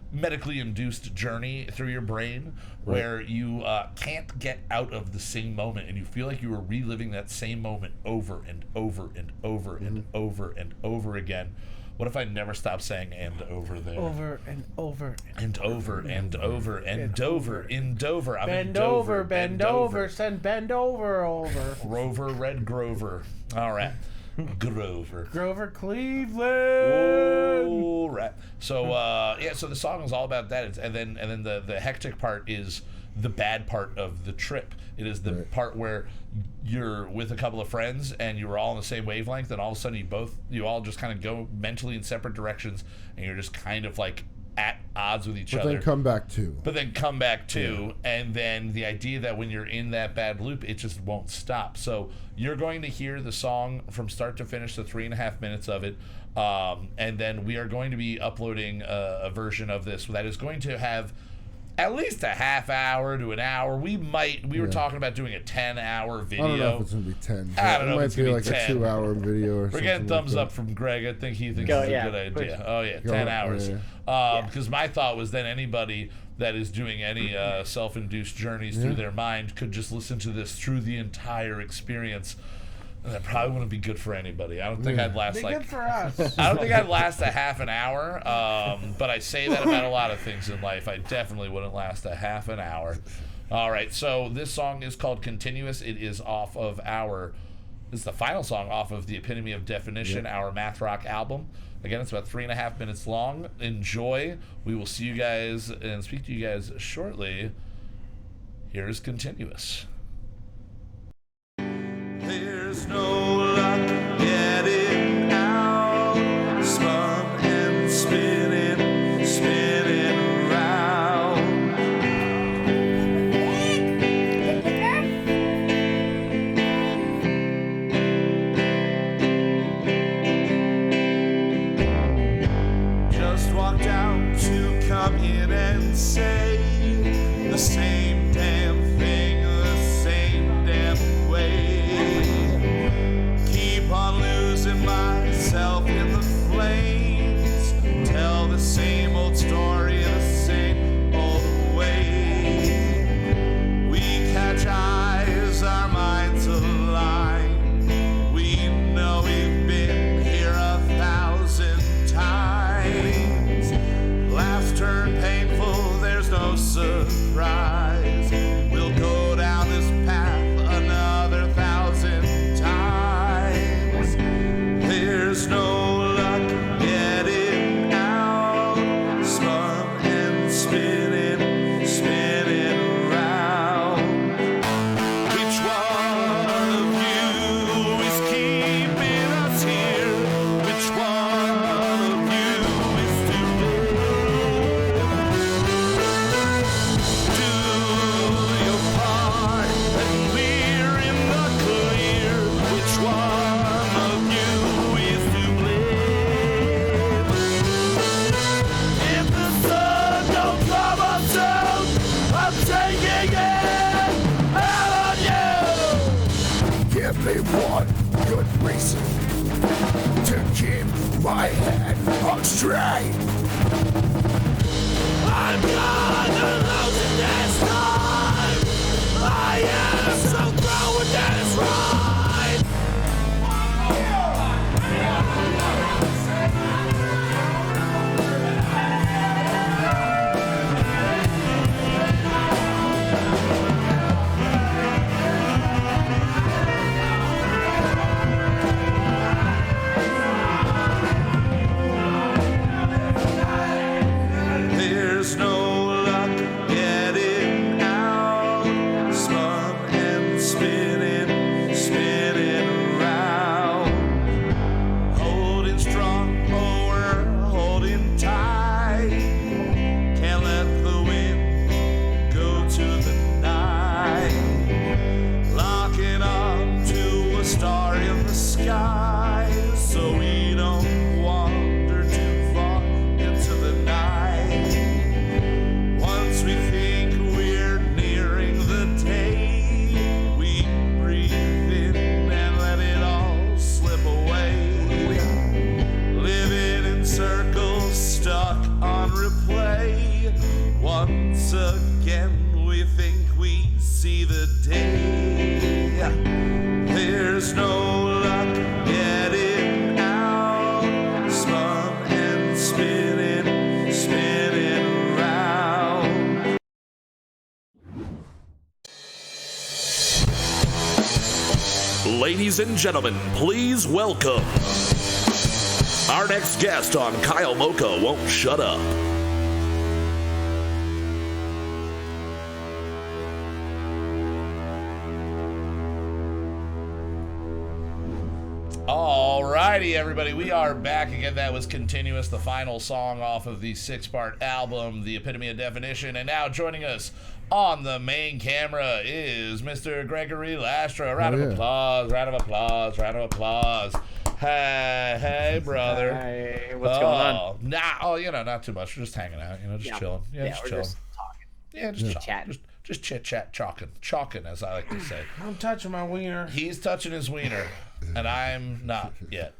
medically induced journey through your brain where you can't get out of the same moment, and you feel like you are reliving that same moment over and over and over and over and over again. What if I never stopped saying "and over" there? Over and over. And over and over and Dover in Dover. I'm in Bend Dover. over, bend over, send bend over. Grover, Red Grover. All right. Grover. Grover Cleveland. All right. So so the song is all about that. And then the hectic part is the bad part of the trip. It is the part where you're with a couple of friends and you were all on the same wavelength, and all of a sudden you all just kind of go mentally in separate directions, and you're just kind of like at odds with each other. But then come back to. And then the idea that when you're in that bad loop, it just won't stop. So you're going to hear the song from start to finish, the 3.5 minutes of it. And then we are going to be uploading a version of this that is going to have at least a half hour to an hour. We were talking about doing a 10-hour video. I don't know if it's going to be 10. I don't know it if it's might be going to be like 10. a 2-hour video or something. We're getting thumbs like up from Greg. I think he thinks Go, it's a yeah, good idea. please. Oh, yeah, 10 hours. Because my thought was then anybody that is doing any self-induced journeys through their mind could just listen to this through the entire experience. That probably wouldn't be good for anybody. I don't think I'd last Good for us. I don't think I'd last a half an hour. But I say that about a lot of things in life. I definitely wouldn't last a half an hour. All right, so this song is called Continuous. It is off of this is the final song off of the Epitome of Definition, our math rock album. Again, it's about 3.5 minutes long. Enjoy. We will see you guys and speak to you guys shortly. Here's Continuous. There's no luck getting out. Spun and spinning, spinning around. Just walked out to come in and say the same damn thing, the same damn way. Keep on losing myself in the flames. Tell the same old story the same old way. We catch eyes, our minds align. We know we've been here 1,000 times. Laughs turn painful, there's no surprise. We'll go down this path another 1,000 times. There's no luck getting out. Spun and spinning, spinning around. Which one of you is keeping us here? Which one of you is to do your part and we're in the clear? Which one of you is to blame? If the sun don't come up soon, I'm taking it out on you. Give me one good reason to keep my head on straight. I'm gonna lose it this time. I am so through with this ride. There's no luck getting out. Spun and spinning, spinning around. Holding strong, oh, we're holding tight. Can't let the wind go to the night. Locking on to a star in the sky, so we don't wander too far into the night. Once we think we're nearing the day, we breathe in and let it all slip away. Living in circles, stuck on replay. Once again, we think we see the day. There's no luck getting out. Spun and spinning, spinning around. Ladies and gentlemen, please welcome our next guest on Kyle Mocha Won't Shut Up. Alrighty, everybody, we are back again. That was Continuous, the final song off of the 6-part album, The Epitome of Definition. And now joining us on the main camera is Mr. Gregory Lastra. Round of applause, round of applause, round of applause. Hey, brother. Hi, what's going on? Not too much. We're just hanging out, just chilling. Just we're chilling. just talking. Yeah, just chatting. Just chit-chat, chalking, as I like to say. I'm touching my wiener. He's touching his wiener, and I'm not yet.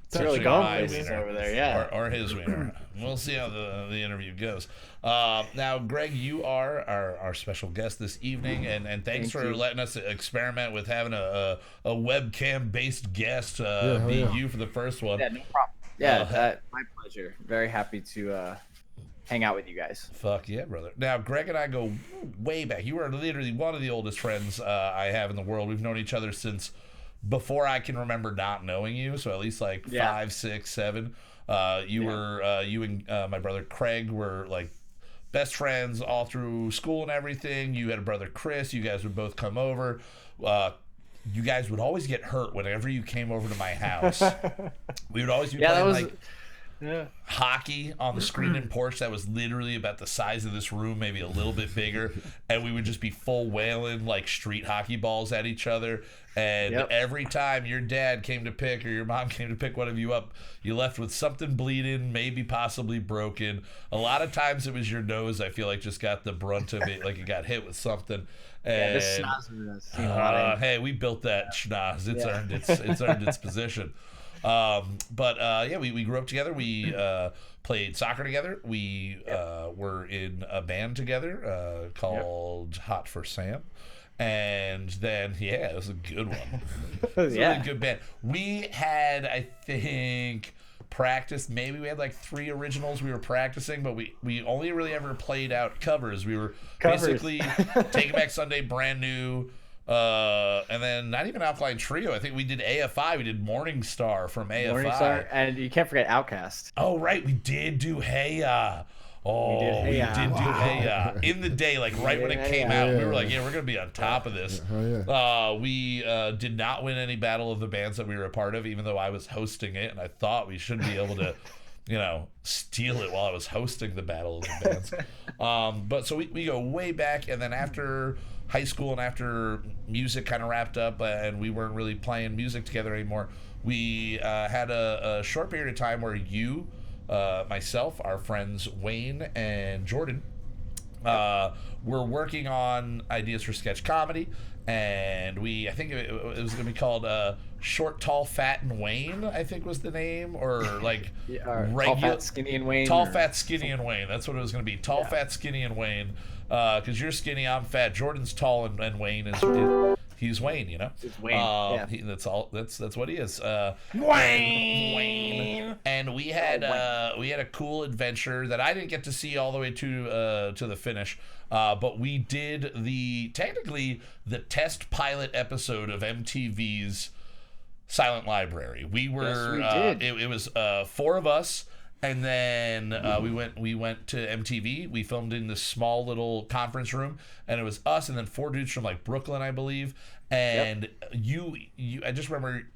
It's really going places over there, yeah. Or his wiener. We'll see how the interview goes. Now, Greg, you are our special guest this evening, and thanks for letting us experiment with having a webcam-based guest you for the first one. Yeah, no problem. Yeah, my pleasure. Very happy to hang out with you guys. Fuck yeah, brother. Now, Greg and I go way back. You are literally one of the oldest friends I have in the world. We've known each other since before I can remember not knowing you, so at least 5, 6, 7. You and my brother Craig were like best friends all through school and everything. You had a brother Chris. You guys would both come over. You guys would always get hurt whenever you came over to my house. We would always be playing hockey on the screen and porch that was literally about the size of this room, maybe a little bit bigger, and we would just be full wailing like street hockey balls at each other. And every time your dad came to pick or your mom came to pick one of you up, you left with something bleeding, maybe possibly broken. A lot of times it was your nose, I feel like, just got the brunt of it, like it got hit with something. And this schnoz hey, we built that schnoz. It's earned its position. We grew up together. We played soccer together. We were in a band together called Hot for Sam. And then, it was a good one. It was a really good band. We had, I think, practiced. Maybe we had 3 originals we were practicing, but we only really ever played out covers. We were basically Take It Back Sunday, Brand New, and then not even Alkaline Trio. I think we did AFI. We did Morning Star from AFI. Morning Star, and you can't forget Outkast. Oh, right. We did do Hey Ya. Oh, we did do Hey Ya. In the day, right when it came out, we were like, we're going to be on top of this. We did not win any Battle of the Bands that we were a part of, even though I was hosting it, and I thought we should be able to, steal it while I was hosting the Battle of the Bands. But so we go way back, and then after high school and after music kind of wrapped up and we weren't really playing music together anymore, we had a short period of time where you, myself, our friends Wayne and Jordan, were working on ideas for sketch comedy, and I think it was going to be called Short, Tall, Fat, and Wayne, I think was the name, or Tall, Fat, Skinny, and Wayne. Tall, Fat, Skinny, and Wayne. That's what it was going to be. Tall, Fat, Skinny, and Wayne. Because you're skinny, I'm fat. Jordan's tall, and Wayne he's Wayne, It's Wayne. That's what he is. Wayne. And we had a cool adventure that I didn't get to see all the way to the finish. But we did technically the test pilot episode of MTV's Silent Library. We were it was 4 of us. And then we went to MTV. We filmed in this small little conference room, and it was us and then 4 dudes from Brooklyn, I believe. And you I just remember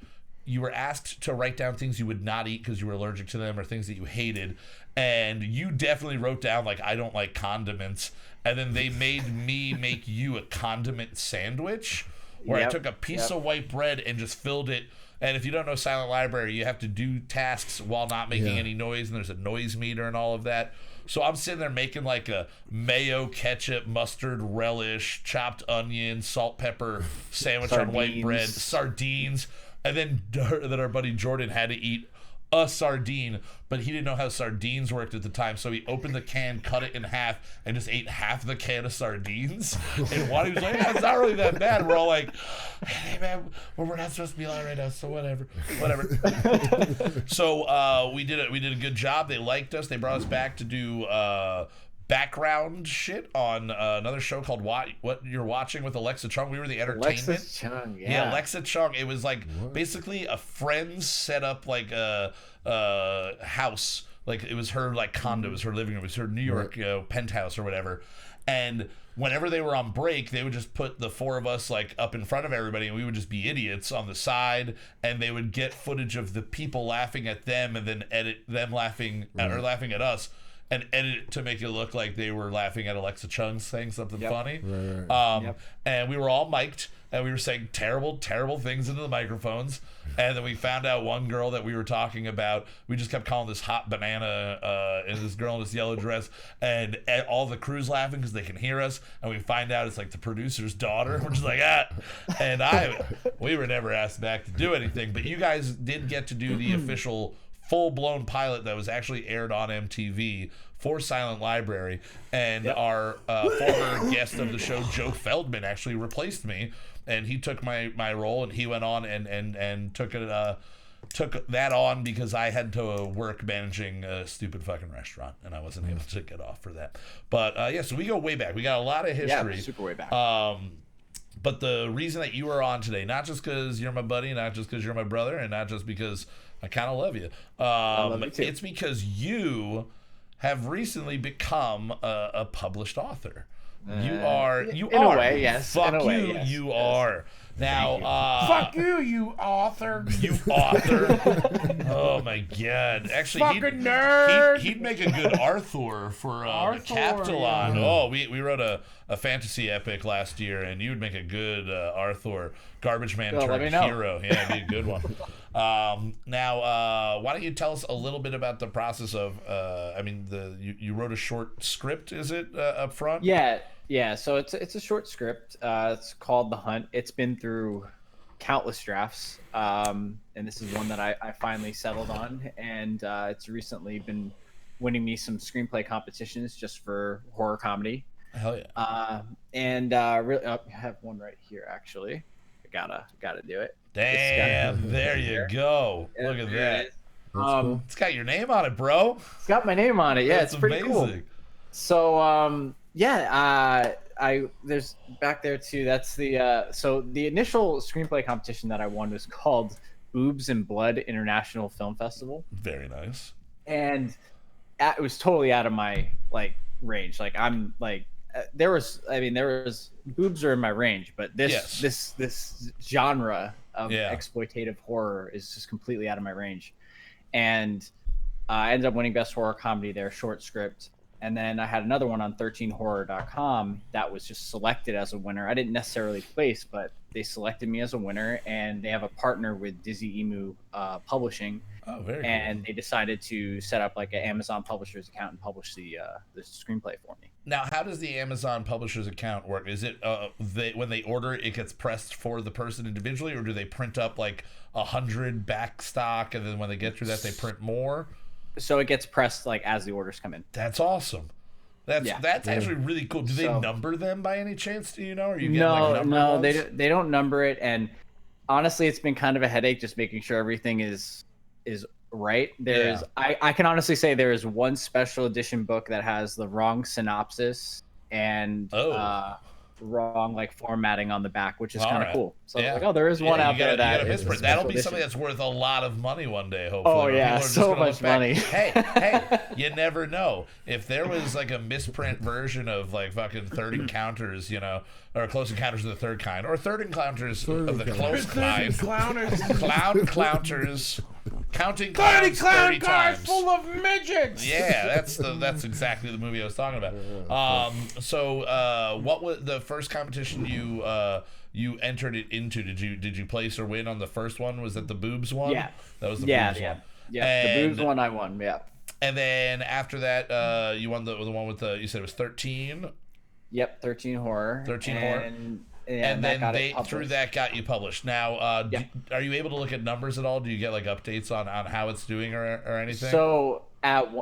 you were asked to write down things you would not eat because you were allergic to them, or things that you hated. And you definitely wrote down I don't like condiments. And then they made me make you a condiment sandwich where I took a piece of white bread and just filled it. And if you don't know Silent Library, you have to do tasks while not making any noise, and there's a noise meter and all of that. So I'm sitting there making a mayo, ketchup, mustard, relish, chopped onion, salt, pepper sandwich on white bread, sardines, and then our buddy Jordan had to eat a sardine, but he didn't know how sardines worked at the time, so he opened the can, cut it in half, and just ate half the can of sardines. And Wadi was like, it's not really that bad. We're all like, hey man, we're not supposed to be live right now, so whatever. So we did a good job. They liked us. They brought us back to do background shit on another show called What You're Watching with Alexa Chung. We were the entertainment. Alexa Chung, Alexa Chung. It was basically a friend's set up a house. It was her condo, it was her living room, it was her New York penthouse or whatever. And whenever they were on break, they would just put the 4 of us up in front of everybody, and we would just be idiots on the side, and they would get footage of the people laughing at them and then edit them laughing or laughing at us. and edit it to make it look like they were laughing at Alexa Chung saying something funny. Right. And we were all mic'd, and we were saying terrible things into the microphones. And then we found out one girl that we were talking about, we just kept calling this hot banana, and this girl in this yellow dress, and all the crew's laughing because they can hear us. And we find out it's like the producer's daughter. We're just like, And we were never asked back to do anything, but you guys did get to do the official full-blown pilot that was actually aired on MTV for Silent Library, and our former guest of the show, Joe Feldman, actually replaced me, and he took my role, and he went on and took that on because I had to work managing a stupid fucking restaurant, and I wasn't able to get off for that. But so we go way back. We got a lot of history. Yeah, super way back. But the reason that you are on today, not just because you're my buddy, not just because you're my brother, and not just because I kind of love you. I love you too. It's because you have recently become a published author. You are. In a way, yes. Fuck in a way, you. yes. You are. Now, Fuck you author. You author. Oh my god. Actually, Fucking nerd. He'd make a good Arthur for Captalon. Yeah. Oh, we wrote a fantasy epic last year, and you'd make a good Arthur. Garbage man turned hero. Yeah, it'd be a good one. Now, why don't you tell us a little bit about the process of? You wrote a short script, is it up front? Yeah. So it's a short script. It's called The Hunt. It's been through countless drafts, and this is one that I finally settled on, and it's recently been winning me some screenplay competitions just for horror comedy. Hell yeah. Really, I have one right here actually. I gotta do it. Damn, there you go. Look at that. Cool. It's got your name on it, bro. It's got my name on it. Yeah, That's it's pretty amazing. cool. So there's back there too. That's so the initial screenplay competition that I won was called Boobs and Blood International Film Festival. Very nice. And it was totally out of my range. I'm there was boobs are in my range, but this genre of exploitative horror is just completely out of my range. And I ended up winning Best Horror Comedy there, short script. And then I had another one on 13horror.com that was just selected as a winner. I didn't necessarily place, but they selected me as a winner, and they have a partner with Dizzy Emu Publishing. Oh, very and cool. They decided to set up an Amazon Publishers account and publish the screenplay for me. Now, how does the Amazon Publishers account work? Is it when they order, it gets pressed for the person individually, or do they print up 100 back stock, and then when they get through that, they print more? So it gets pressed as the orders come in. That's awesome. That's actually really cool. Do they number them by any chance? Do you know? Or you get no, they don't number it. And honestly, it's been kind of a headache just making sure everything is right. I can honestly say there is one special edition book that has the wrong synopsis and wrong formatting on the back, which is kind of cool. So there is one out there that is that'll be something that's worth a lot of money one day, hopefully. Oh yeah, so much money. Hey, you never know. If there was a misprint version of fucking Third Encounters, or Close Encounters of the Third Kind, or Third Encounters of the Close Kind, Clown Clownters, counting clowns 30 times, full of midgets. Yeah, that's exactly the movie I was talking about. So what was the first competition you entered it into? Did you place or win on the first one? Was that the boobs one? Yeah, that was the boobs one. Yeah, the boobs one I won. Yeah. And then after that, you won the one with you said it was 13. Yep, 13 horror. 13 horror. And then they through that got you published. Now, are you able to look at numbers at all? Do you get updates on how it's doing or anything? So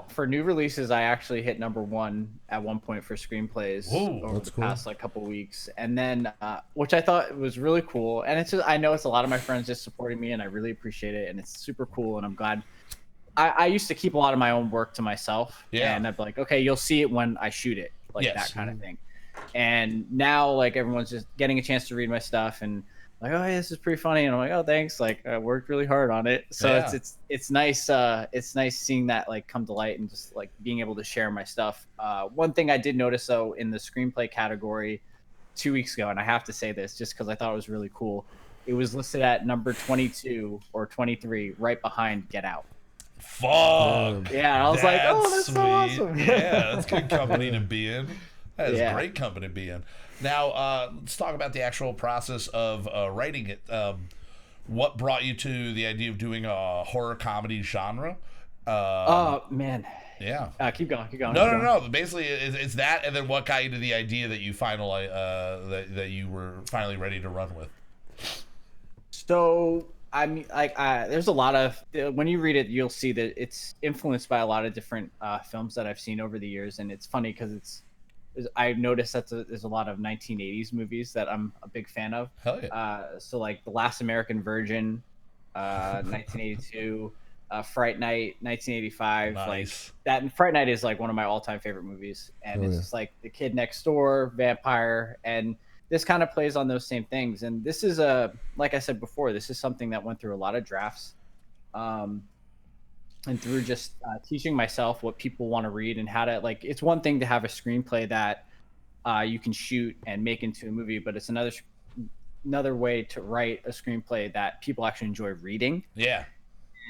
for new releases, I actually hit number 1 at one point for screenplays over the past couple weeks, and then which I thought was really cool. And it's just, I know it's a lot of my friends just supporting me, and I really appreciate it, and it's super cool, and I'm glad. I used to keep a lot of my own work to myself, and I'd be like, okay, you'll see it when I shoot it, that kind of thing. And now everyone's just getting a chance to read my stuff and oh hey, this is pretty funny, and I'm like, oh thanks, I worked really hard on it. So it's nice seeing that come to light and just being able to share my stuff. One thing I did notice though in the screenplay category 2 weeks ago, and I have to say this just because I thought it was really cool, it was listed at number 22 or 23 right behind Get Out. Fuck. Yeah, I was like, oh, that's sweet. so awesome. Yeah, that's good company to be in. That is great company to be in. Now, let's talk about the actual process of writing it. What brought you to the idea of doing a horror comedy genre? Oh, man. Yeah. Keep going. No. Basically, it's that, and then what got you to the idea that you finally that you were finally ready to run with? So, I mean, like, there's a lot of when you read it, you'll see that it's influenced by a lot of different films that I've seen over the years, and it's funny because I noticed that there's a lot of 1980s movies that I'm a big fan of. Hell yeah. So like The Last American Virgin, 1982. Fright Night, 1985. Nice. Like that, and Fright Night is like one of my all-time favorite movies. And it's just like the kid next door, vampire, and this kind of plays on those same things. And this is like I said before, this is something that went through a lot of drafts, and through just teaching myself what people want to read and how to like. It's one thing to have a screenplay that you can shoot and make into a movie, but it's another way to write a screenplay that people actually enjoy reading. Yeah.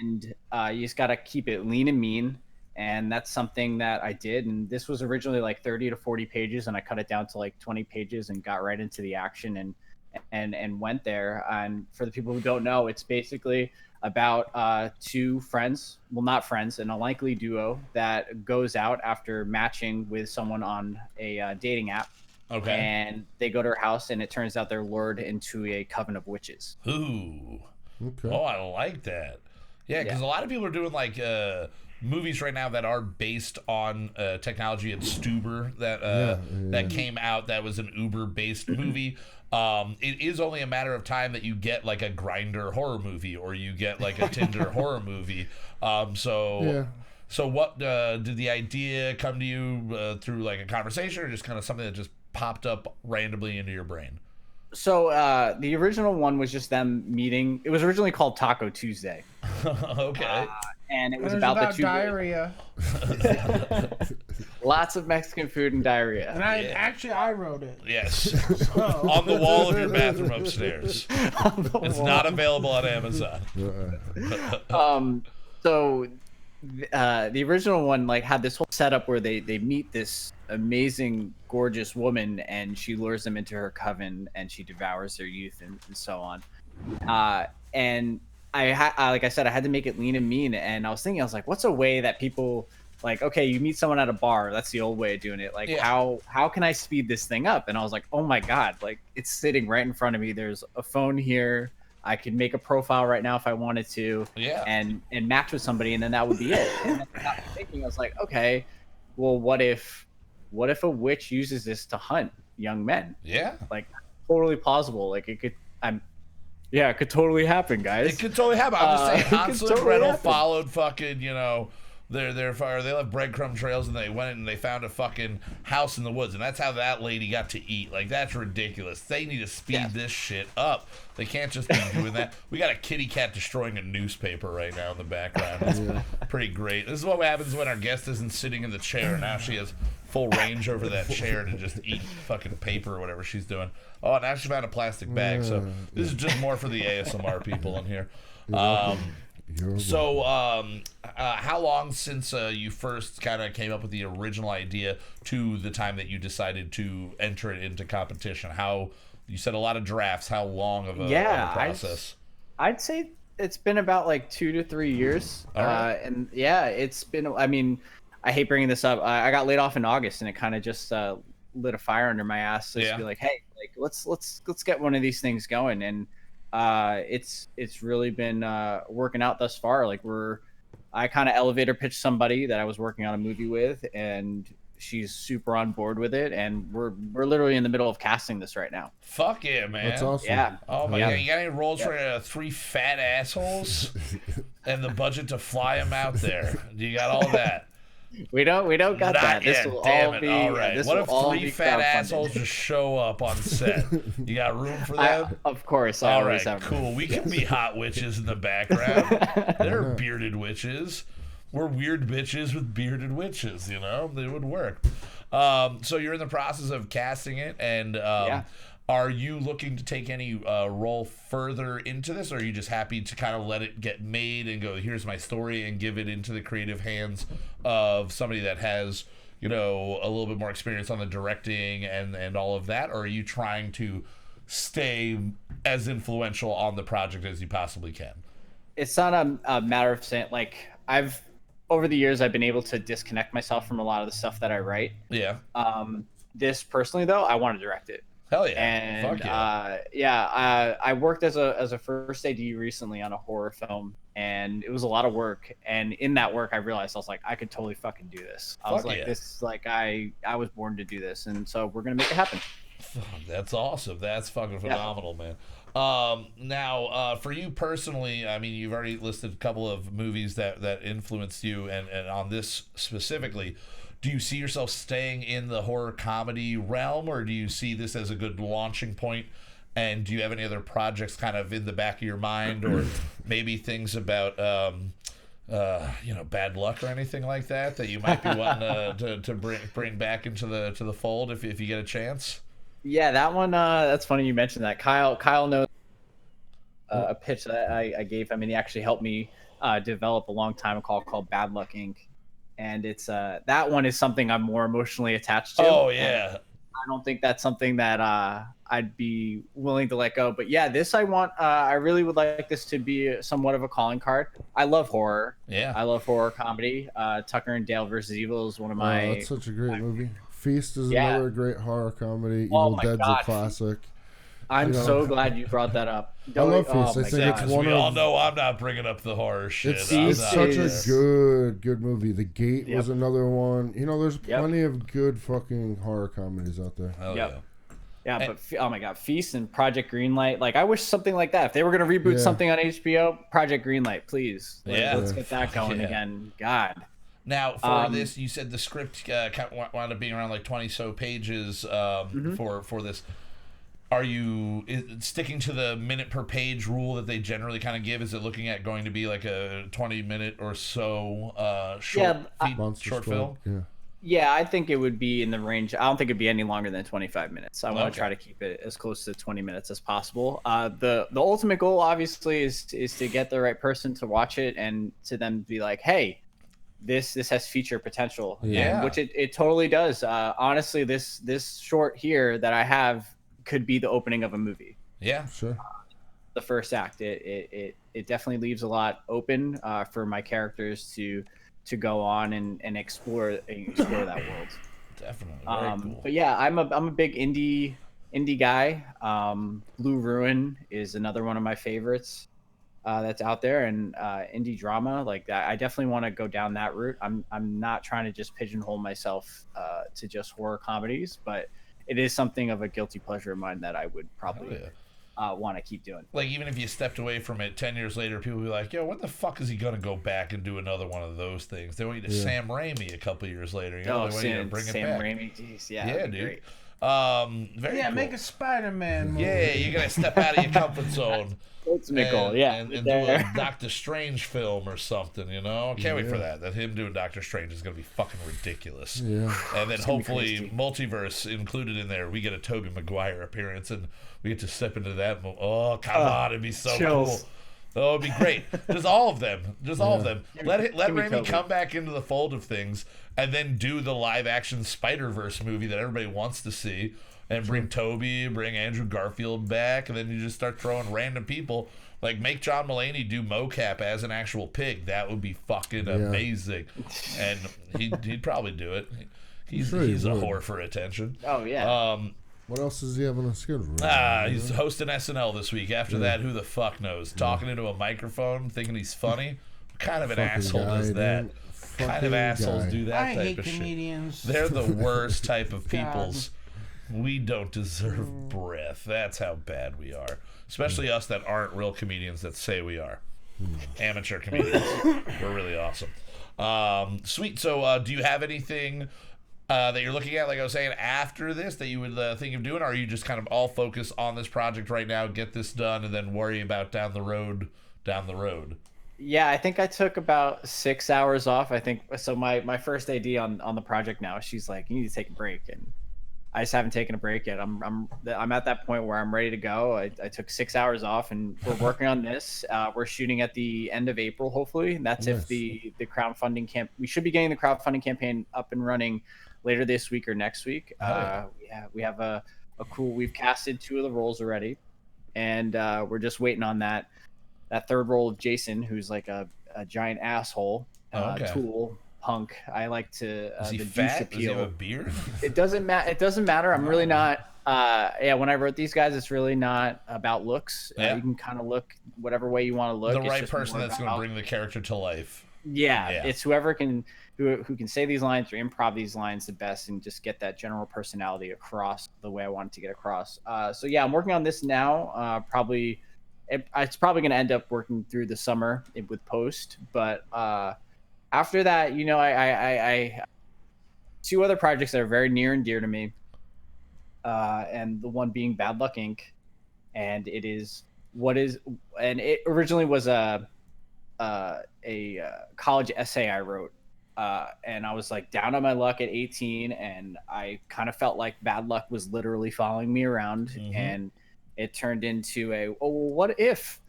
And you just got to keep it lean and mean, and that's something that I did. And this was originally like 30 to 40 pages, and I cut it down to like 20 pages and got right into the action and went there. And for the people who don't know, it's basically about two friends, well, not friends, an unlikely duo that goes out after matching with someone on a dating app. Okay. And they go to her house, and it turns out they're lured into a coven of witches. Ooh. Okay. Oh, I like that. Yeah, because a lot of people are doing like movies right now that are based on technology and Stuber that came out. That was an Uber-based movie. It is only a matter of time that you get like a Grindr horror movie or you get like a Tinder horror movie. So what did the idea come to you through like a conversation or just kind of something that just popped up randomly into your brain? So the original one was just them meeting. It was originally called Taco Tuesday. Okay. And it was about the two diarrhea. Lots of Mexican food and diarrhea. And I wrote it. Yes. On the wall of your bathroom upstairs. It's not available on Amazon. So the original one like had this whole setup where they meet this amazing, gorgeous woman, and she lures them into her coven, and she devours their youth and so on. And like I said, I had to make it lean and mean. And I was thinking, I was like, what's a way that people like, okay, you meet someone at a bar. That's the old way of doing it. Like, how can I speed this thing up? And I was like, oh my God, like it's sitting right in front of me. There's a phone here. I could make a profile right now if I wanted to, and match with somebody, and then that would be it. And then I got thinking, I was like, okay, well, what if a witch uses this to hunt young men? Yeah, like totally plausible. Like it could, it could totally happen, guys. It could totally happen. I'm just saying, Hansel and Gretel followed fucking, they left breadcrumb trails, and they went and they found a fucking house in the woods, and that's how that lady got to eat. Like, that's ridiculous. They need to speed this shit up. They can't just be doing that. We got a kitty cat destroying a newspaper right now in the background. It's pretty great. This is what happens when our guest isn't sitting in the chair. Now she has full range over that chair to just eat fucking paper or whatever she's doing. Oh, now she found a plastic bag. So this is just more for the ASMR people in here. How long since you first kind of came up with the original idea to the time that you decided to enter it into competition? You said a lot of drafts. How long of a process? I'd say it's been about like 2 to 3 years. Right. And it's been, I mean, I hate bringing this up. I got laid off in August, and it kind of just lit a fire under my ass to just be like, hey, like let's get one of these things going. And it's really been working out thus far. Like I kind of elevator pitched somebody that I was working on a movie with, and she's super on board with it, and we're literally in the middle of casting this right now. Fuck yeah, man. That's awesome. Yeah. Oh my God, you got any roles for 3 fat assholes and the budget to fly them out there? You got all that? We don't got that. This will all be all right. This What will if 3 fat assholes just show up on set? You got room for them? Of course. All right, cool. We can be hot witches in the background. They're bearded witches. We're weird bitches with bearded witches, They would work. So you're in the process of casting it, and Are you looking to take any role further into this, or are you just happy to kind of let it get made and go, here's my story, and give it into the creative hands of somebody that has, a little bit more experience on the directing and all of that? Or are you trying to stay as influential on the project as you possibly can? It's not a matter of saying, like, over the years, I've been able to disconnect myself from a lot of the stuff that I write. Yeah. This personally, though, I want to direct it. Hell yeah. And Fuck yeah. I worked as a first AD recently on a horror film, and it was a lot of work. And in that work, I realized I was like, I could totally fucking do this. I was like, this is like, I was born to do this, and so we're gonna make it happen. That's awesome. That's fucking phenomenal, man. Now, for you personally, I mean, you've already listed a couple of movies that influenced you, and on this specifically, do you see yourself staying in the horror comedy realm, or do you see this as a good launching point? And do you have any other projects kind of in the back of your mind, or maybe things about, bad luck or anything like that you might be wanting to bring back into the fold if you get a chance? Yeah, that one. That's funny you mentioned that. Kyle knows a pitch that I gave him, and he actually helped me develop a long time ago called Bad Luck Inc. And it's that one is something I'm more emotionally attached to. Oh yeah. I don't think that's something that I'd be willing to let go. But yeah, this I really would like this to be somewhat of a calling card. I love horror. Yeah. I love horror comedy. Tucker and Dale versus Evil is one of my. Oh, that's such a great movie. Feast is another great horror comedy. Evil Dead's a classic. I'm so glad you brought that up. I love Feast. I think it's one we of. all know I'm not bringing up the horror shit. It's such a good movie. The Gate was another one. There's plenty of good fucking horror comedies out there. Hell yeah. Yeah, but oh my god, Feast and Project Greenlight. Like, I wish something like that. If they were gonna reboot something on HBO, Project Greenlight, please. Let's get that going again. God. Now, for this, you said the script wound up being around like 20 so pages for this. Are you sticking to the minute per page rule that they generally kind of give? Is it looking at going to be like a 20-minute or so short film? Yeah. Yeah, I think it would be in the range. I don't think it'd be any longer than 25 minutes. I want to try to keep it as close to 20 minutes as possible. The ultimate goal, obviously, is to get the right person to watch it and to them be like, hey, this has feature potential. Yeah. Which it totally does. Honestly, this short here that I have could be the opening of a movie. Yeah, sure. The first act, it definitely leaves a lot open for my characters to go on and explore that world. Definitely, very cool. But yeah, I'm a big indie guy. Blue Ruin is another one of my favorites that's out there, and indie drama like that. I definitely want to go down that route. I'm not trying to just pigeonhole myself to just horror comedies, but it is something of a guilty pleasure of mine that I would probably want to keep doing. Like, even if you stepped away from it 10 years later, people will be like, yo, what the fuck is he going to go back and do another one of those things? They want you to Sam Raimi a couple years later. They want you to bring it back. Sam Raimi, geez, yeah, dude. Great. Very cool. Make a Spider-Man movie. Yeah, you got to step out of your comfort zone. Ultimate goal, and do a Doctor Strange film or something, Can't wait for that. That him doing Doctor Strange is going to be fucking ridiculous. Yeah. And then hopefully multiverse included in there. We get a Tobey Maguire appearance and we get to step into that. Oh, come on, it'd be so cool. Oh, it'd be great. Just all of them. Let Raimi come back into the fold of things and then do the live action Spider-Verse movie that everybody wants to see. And bring Toby, bring Andrew Garfield back, and then you just start throwing random people. Like, make John Mulaney do mocap as an actual pig. That would be fucking amazing. And he'd probably do it. He's a whore for attention. Oh, yeah. What else does he have on his schedule? He's hosting SNL this week. After that, who the fuck knows? Talking into a microphone, thinking he's funny. What kind of an asshole does that? What kind of assholes do that type of comedians. Shit? They're the worst type of peoples. We don't deserve breath. That's how bad we are. Especially us that aren't real comedians that say we are. Amateur comedians. We're really awesome. Sweet. So do you have anything that you're looking at, like I was saying, after this that you would think of doing? Or are you just kind of all focused on this project right now, get this done, and then worry about down the road? Yeah, I think I took about 6 hours off. I think so. My first AD on the project now, she's like, you need to take a break, and I just haven't taken a break yet. I'm at that point where I'm ready to go. I took 6 hours off, and we're working on this. We're shooting at the end of April, hopefully. And that's if the crowdfunding we should be getting the crowdfunding campaign up and running later this week or next week. We have a cool. We've casted 2 of the roles already, and we're just waiting on that third role of Jason, who's like a giant asshole, tool. Punk. I like to Is he the fat? juice appeal. Does he have a beard? It doesn't matter. I'm really not. When I wrote these guys, it's really not about looks. You can kind of look whatever way you want to look. The right person that's going to bring the character to life. Yeah, it's whoever can who can say these lines or improv these lines the best and just get that general personality across the way I want it to get across. So yeah, I'm working on this now. It's probably going to end up working through the summer with post, but. After that, I 2 other projects that are very near and dear to me, and the one being Bad Luck Inc. And it originally was a college essay I wrote, and I was like down on my luck at 18, and I kind of felt like bad luck was literally following me around, and it turned into what if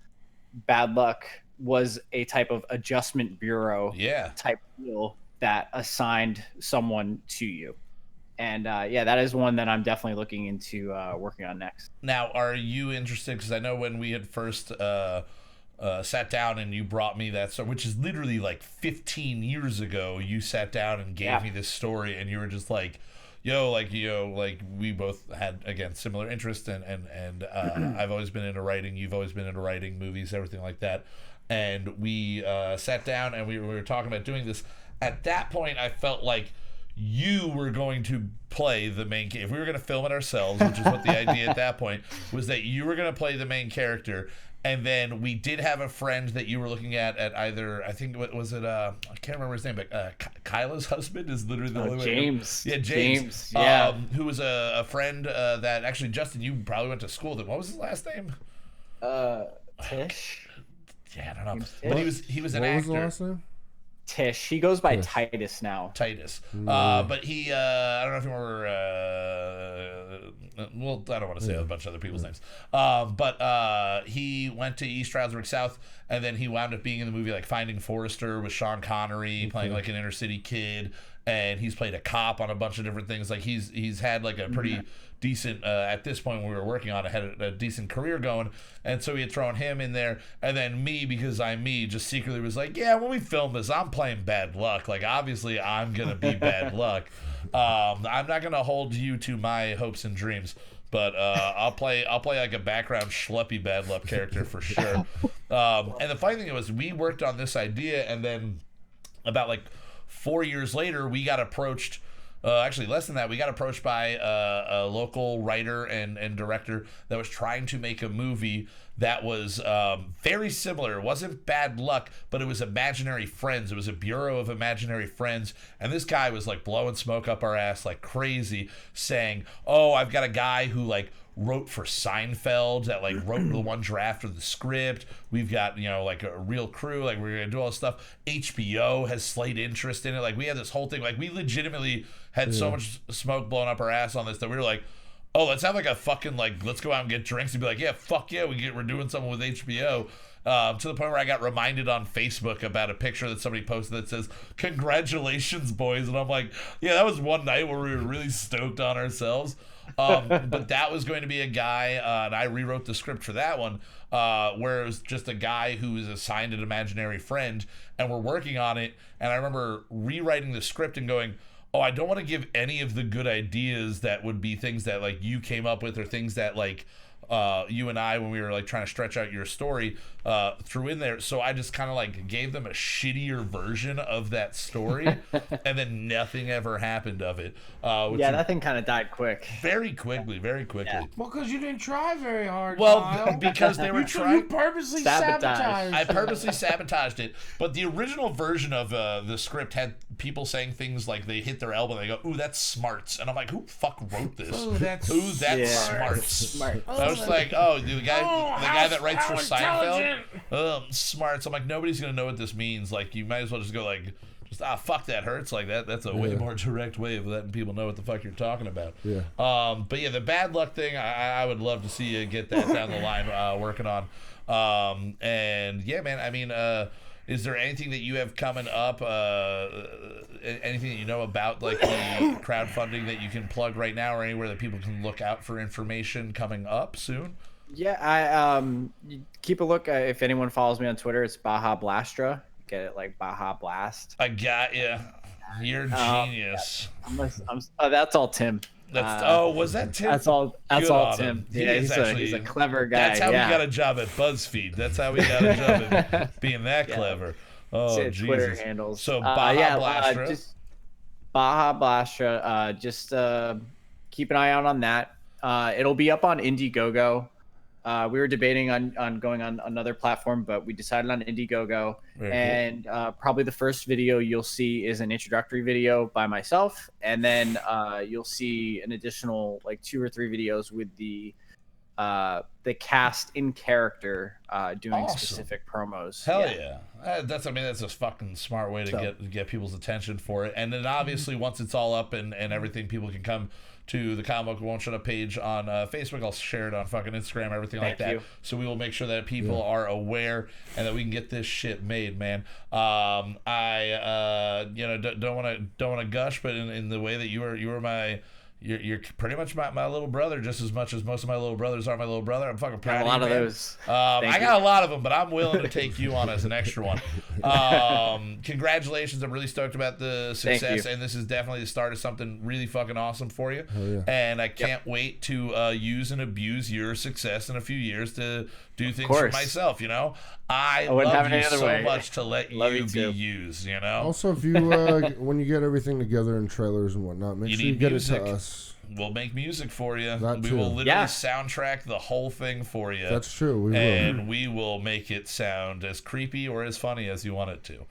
bad luck was a type of adjustment bureau type deal that assigned someone to you. And that is one that I'm definitely looking into working on next. Now, are you interested? Because I know when we had first sat down and you brought me that story, which is literally like 15 years ago, you sat down and gave me this story, and you were just like, we both had, again, similar interest, and I've always been into writing. You've always been into writing, movies, everything like that. And we sat down and we were talking about doing this. At that point, I felt like you were going to play the main character. If we were going to film it ourselves, which is what the idea at that point was, that you were going to play the main character. And then we did have a friend that you were looking at either, I think, what was it? I can't remember his name, but Kyla's husband is literally the only way. James. Yeah, James. Yeah. Who was a friend that actually, Justin, you probably went to school with him. What was his last name? Tish. Yeah, I don't know. But he was an actor. What was the last name? Tish. He goes by Titus now. Titus. But he, I don't know if you remember, I don't want to say a bunch of other people's names. But he went to East Stroudsburg South, and then he wound up being in the movie like Finding Forrester with Sean Connery, playing like an inner city kid. And he's played a cop on a bunch of different things. Like he's had like a pretty decent, at this point when we were working on it, had a decent career going. And so we had thrown him in there. And then me, because I'm me, just secretly was like, yeah, when we film this, I'm playing bad luck. Like, obviously I'm going to be bad luck. I'm not going to hold you to my hopes and dreams. But I'll play like a background schleppy bad luck character for sure. And the funny thing was, we worked on this idea, and then about like 4 years later, we got approached. Actually, less than that, we got approached by a local writer and director that was trying to make a movie that was very similar. It wasn't Bad Luck, but it was Imaginary Friends. It was a bureau of imaginary friends. And this guy was like blowing smoke up our ass like crazy, saying, oh, I've got a guy who like wrote for Seinfeld, that like wrote the one draft of the script. We've got, like a real crew, like we're gonna do all this stuff. HBO has slight interest in it. Like we had this whole thing, like we legitimately had so much smoke blowing up our ass on this that we were like, oh, let's have like a fucking like, let's go out and get drinks and be like, yeah, fuck yeah, we're doing something with HBO. To the point where I got reminded on Facebook about a picture that somebody posted that says, congratulations, boys. And I'm like, yeah, that was one night where we were really stoked on ourselves. But that was going to be a guy, and I rewrote the script for that one, where it was just a guy who was assigned an imaginary friend, and we're working on it. And I remember rewriting the script and going, oh, I don't want to give any of the good ideas that would be things that like you came up with, or things that like you and I, when we were like trying to stretch out your story, threw in there. So I just kind of like gave them a shittier version of that story, and then nothing ever happened of it. That thing kind of died quick. Very quickly. Yeah. Well, because you didn't try very hard. Well, Kyle. because they were trying. You purposely sabotaged. I purposely sabotaged it. But the original version of the script had people saying things like they hit their elbow and they go, ooh, that's smarts. And I'm like, who fuck wrote this? Ooh, that's smarts. Smart. I was like, oh, the guy that writes for Seinfeld, smarts. I'm like, nobody's gonna know what this means. Like, you might as well just go like, just fuck that hurts like that. That's a way more direct way of letting people know what the fuck you're talking about. Yeah. But yeah, the bad luck thing, I would love to see you get that down the line working on. And yeah, man, I mean, is there anything that you have coming up? Anything that you know about like the crowdfunding that you can plug right now, or anywhere that people can look out for information coming up soon? Yeah, I keep a look. If anyone follows me on Twitter, it's Baja Blastra. Get it like Baja Blast. I got you. You're genius. That's all Tim. Was that Tim? That's all Tim. Yeah, he's a clever guy. That's how we got a job at BuzzFeed. That's how we got a job at being that clever. Oh, Jesus. Twitter handles. So Baja Blastra. Just Baja Blastra. Just keep an eye out on that. It'll be up on Indiegogo. We were debating on going on another platform, but we decided on Indiegogo. And probably the first video you'll see is an introductory video by myself, and then you'll see an additional like 2 or 3 videos with the cast in character doing specific promos. Hell yeah. That's a fucking smart way to get people's attention for it. And then obviously once it's all up and everything, people can come to the Kyle Mocha Won't Shut Up page on Facebook. I'll share it on fucking Instagram, everything like that. So we will make sure that people are aware and that we can get this shit made, man. I don't want to gush, but in the way that you were my. You're pretty much my little brother, just as much as most of my little brothers are my little brother. I'm fucking proud of you, man. A lot of those. I got a lot of them, but I'm willing to take you on as an extra one. Congratulations. I'm really stoked about the success, and this is definitely the start of something really fucking awesome for you. Oh, yeah. And I can't wait to use and abuse your success in a few years to do things for myself, you know? I love you so much to let you be used, you know? Also, if you when you get everything together in trailers and whatnot, make sure you get it to us. We'll make music for you. We will literally soundtrack the whole thing for you. That's true. We will. And we will make it sound as creepy or as funny as you want it to.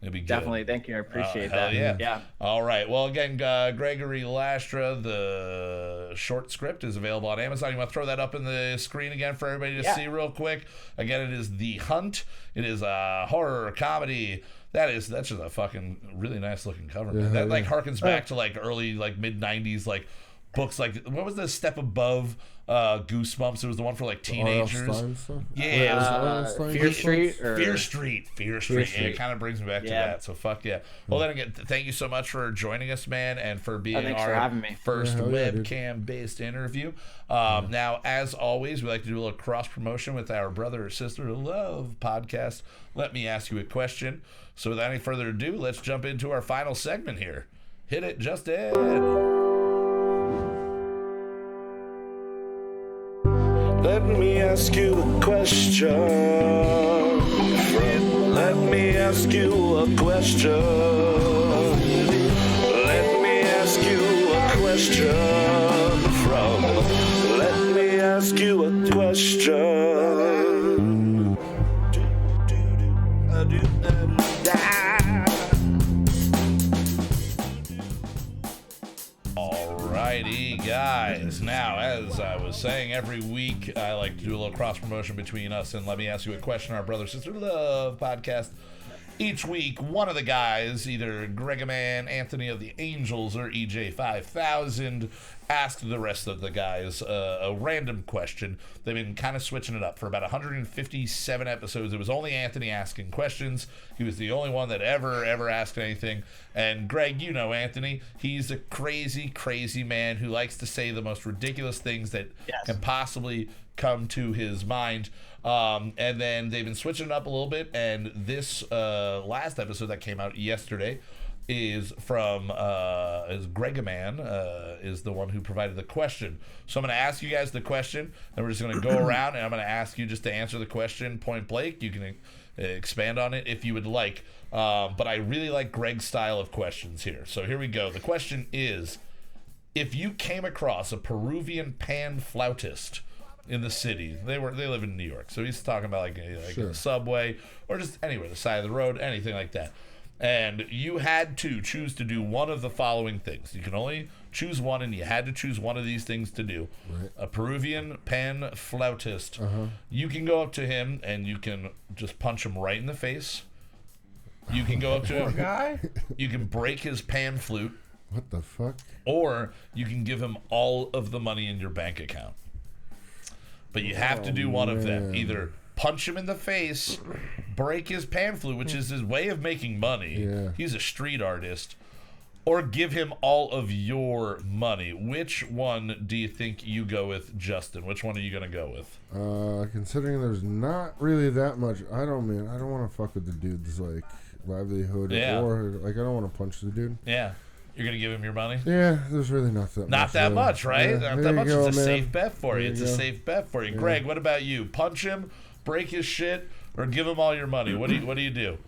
It'll be good. Definitely. Thank you. I appreciate that. Yeah. All right. Well, again, Gregory Lastra, the short script is available on Amazon. You want to throw that up in the screen again for everybody to see real quick? Again, it is The Hunt. It is a horror comedy. That's just a fucking really nice looking cover, man. That like harkens back to like early like mid 90s like books. Like what was the Step Above Goosebumps? It was the one for like teenagers. Fear Street. Fear Street. Yeah, it kind of brings me back to that. So fuck yeah. Well, then again, thank you so much for joining us, man, and for being our first webcam-based interview. Now, as always, we like to do a little cross promotion with our Brother or Sister to Love podcast. Let me ask you a question. So, without any further ado, let's jump into our final segment here. Hit it, Justin. Let me ask you a question. Let me ask you a question. Let me ask you a question. Let me ask you a question. Alrighty, guys. Now, as I was saying, every week I like to do a little cross promotion between us and Let Me Ask You a Question, our Brother Sister Love podcast. Each week, one of the guys, either Gregaman, Anthony of the Angels, or EJ5000, asked the rest of the guys a random question. They've been kind of switching it up. For about 157 episodes, it was only Anthony asking questions. He was the only one that ever asked anything. And Greg, you know Anthony. He's a crazy, crazy man who likes to say the most ridiculous things that can possibly come to his mind. And then they've been switching it up a little bit, and this last episode that came out yesterday is from Gregaman is the one who provided the question. So I'm going to ask you guys the question, and we're just going to go around, and I'm going to ask you just to answer the question point blank. You can expand on it if you would like, but I really like Greg's style of questions here. So here we go. The question is, if you came across a Peruvian pan flautist in the city, they live in New York, so he's talking about like a subway or just anywhere, the side of the road, anything like that, and you had to choose to do one of the following things. You can only choose one, and you had to choose one of these things to do. A Peruvian pan flautist. You can go up to him and you can just punch him right in the face, You can go up to him. Guy? You can break his pan flute. What the fuck? Or you can give him all of the money in your bank account. But you have to do one of them. Either punch him in the face, break his pan flute, which is his way of making money. Yeah. He's a street artist. Or give him all of your money. Which one do you think you go with, Justin? Which one are you going to go with? Considering there's not really that much, I don't want to fuck with the dude's like livelihood or like I don't want to punch the dude. Yeah. You're going to give him your money? Yeah, there's really not that much. Not that much, right? Yeah, not that much. go, It's a man. safe bet for you. There It's you a go. safe bet for you. Yeah. Greg, what about you? Punch him, break his shit, or give him all your money? What do you do?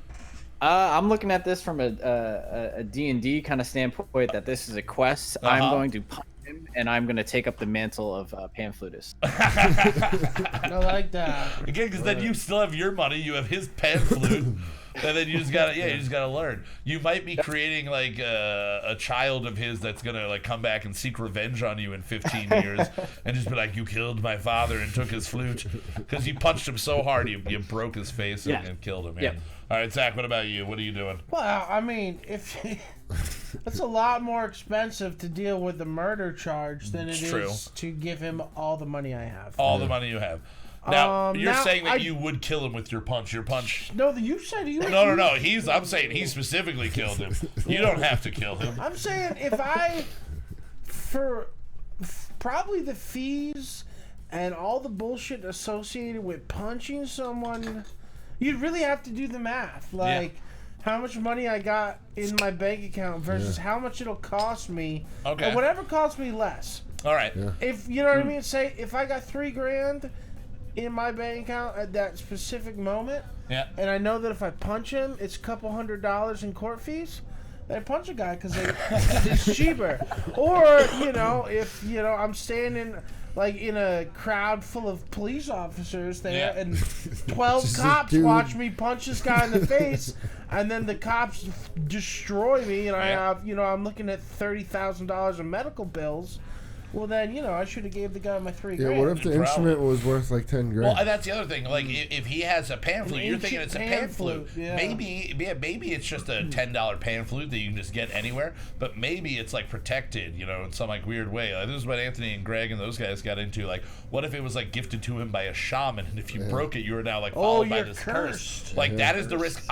I'm looking at this from a D&D kind of standpoint that this is a quest. I'm going to punch him, and I'm going to take up the mantle of pan flutist. I like that. Again, because then you still have your money. You have his pan flute. And then you just gotta learn. You might be creating like a child of his that's gonna like come back and seek revenge on you in 15 years, and just be like, "You killed my father and took his flute," because you punched him so hard you broke his face and killed him. Man. Yep. All right, Zach, what about you? What are you doing? Well, I mean, if it's a lot more expensive to deal with the murder charge than it True. is to give him all the money I have. All the money you have. Now you're now saying that you would kill him with your punch. Your punch. No, you said you. No. I'm saying he specifically killed him. You don't have to kill him. I'm saying if I, probably the fees and all the bullshit associated with punching someone, you'd really have to do the math. Like, how much money I got in my bank account versus how much it'll cost me. Okay. And whatever costs me less. All right. Yeah. If you know what I mean, say if I got $3,000 in my bank account at that specific moment, Yeah. and I know that if I punch him, it's a couple $100 in court fees. I punch a guy because it's cheaper. Or if I'm standing like in a crowd full of police officers there, and 12 Just a cops dude. watch me punch this guy in the face, and then the cops destroy me, and I have I'm looking at $30,000 in medical bills. Well, then, I should have gave the guy my $3,000. Yeah, what if the instrument was worth like 10 grand? Well, and that's the other thing. Like, if he has a pan flute, you're thinking it's a pan flute. Yeah. Maybe it's just a $10 pan flute that you can just get anywhere. But maybe it's like protected, in some like weird way. Like, this is what Anthony and Greg and those guys got into. Like, what if it was like gifted to him by a shaman, and if you broke it, you were now like followed by you're this cursed. curse. Like that is the risk.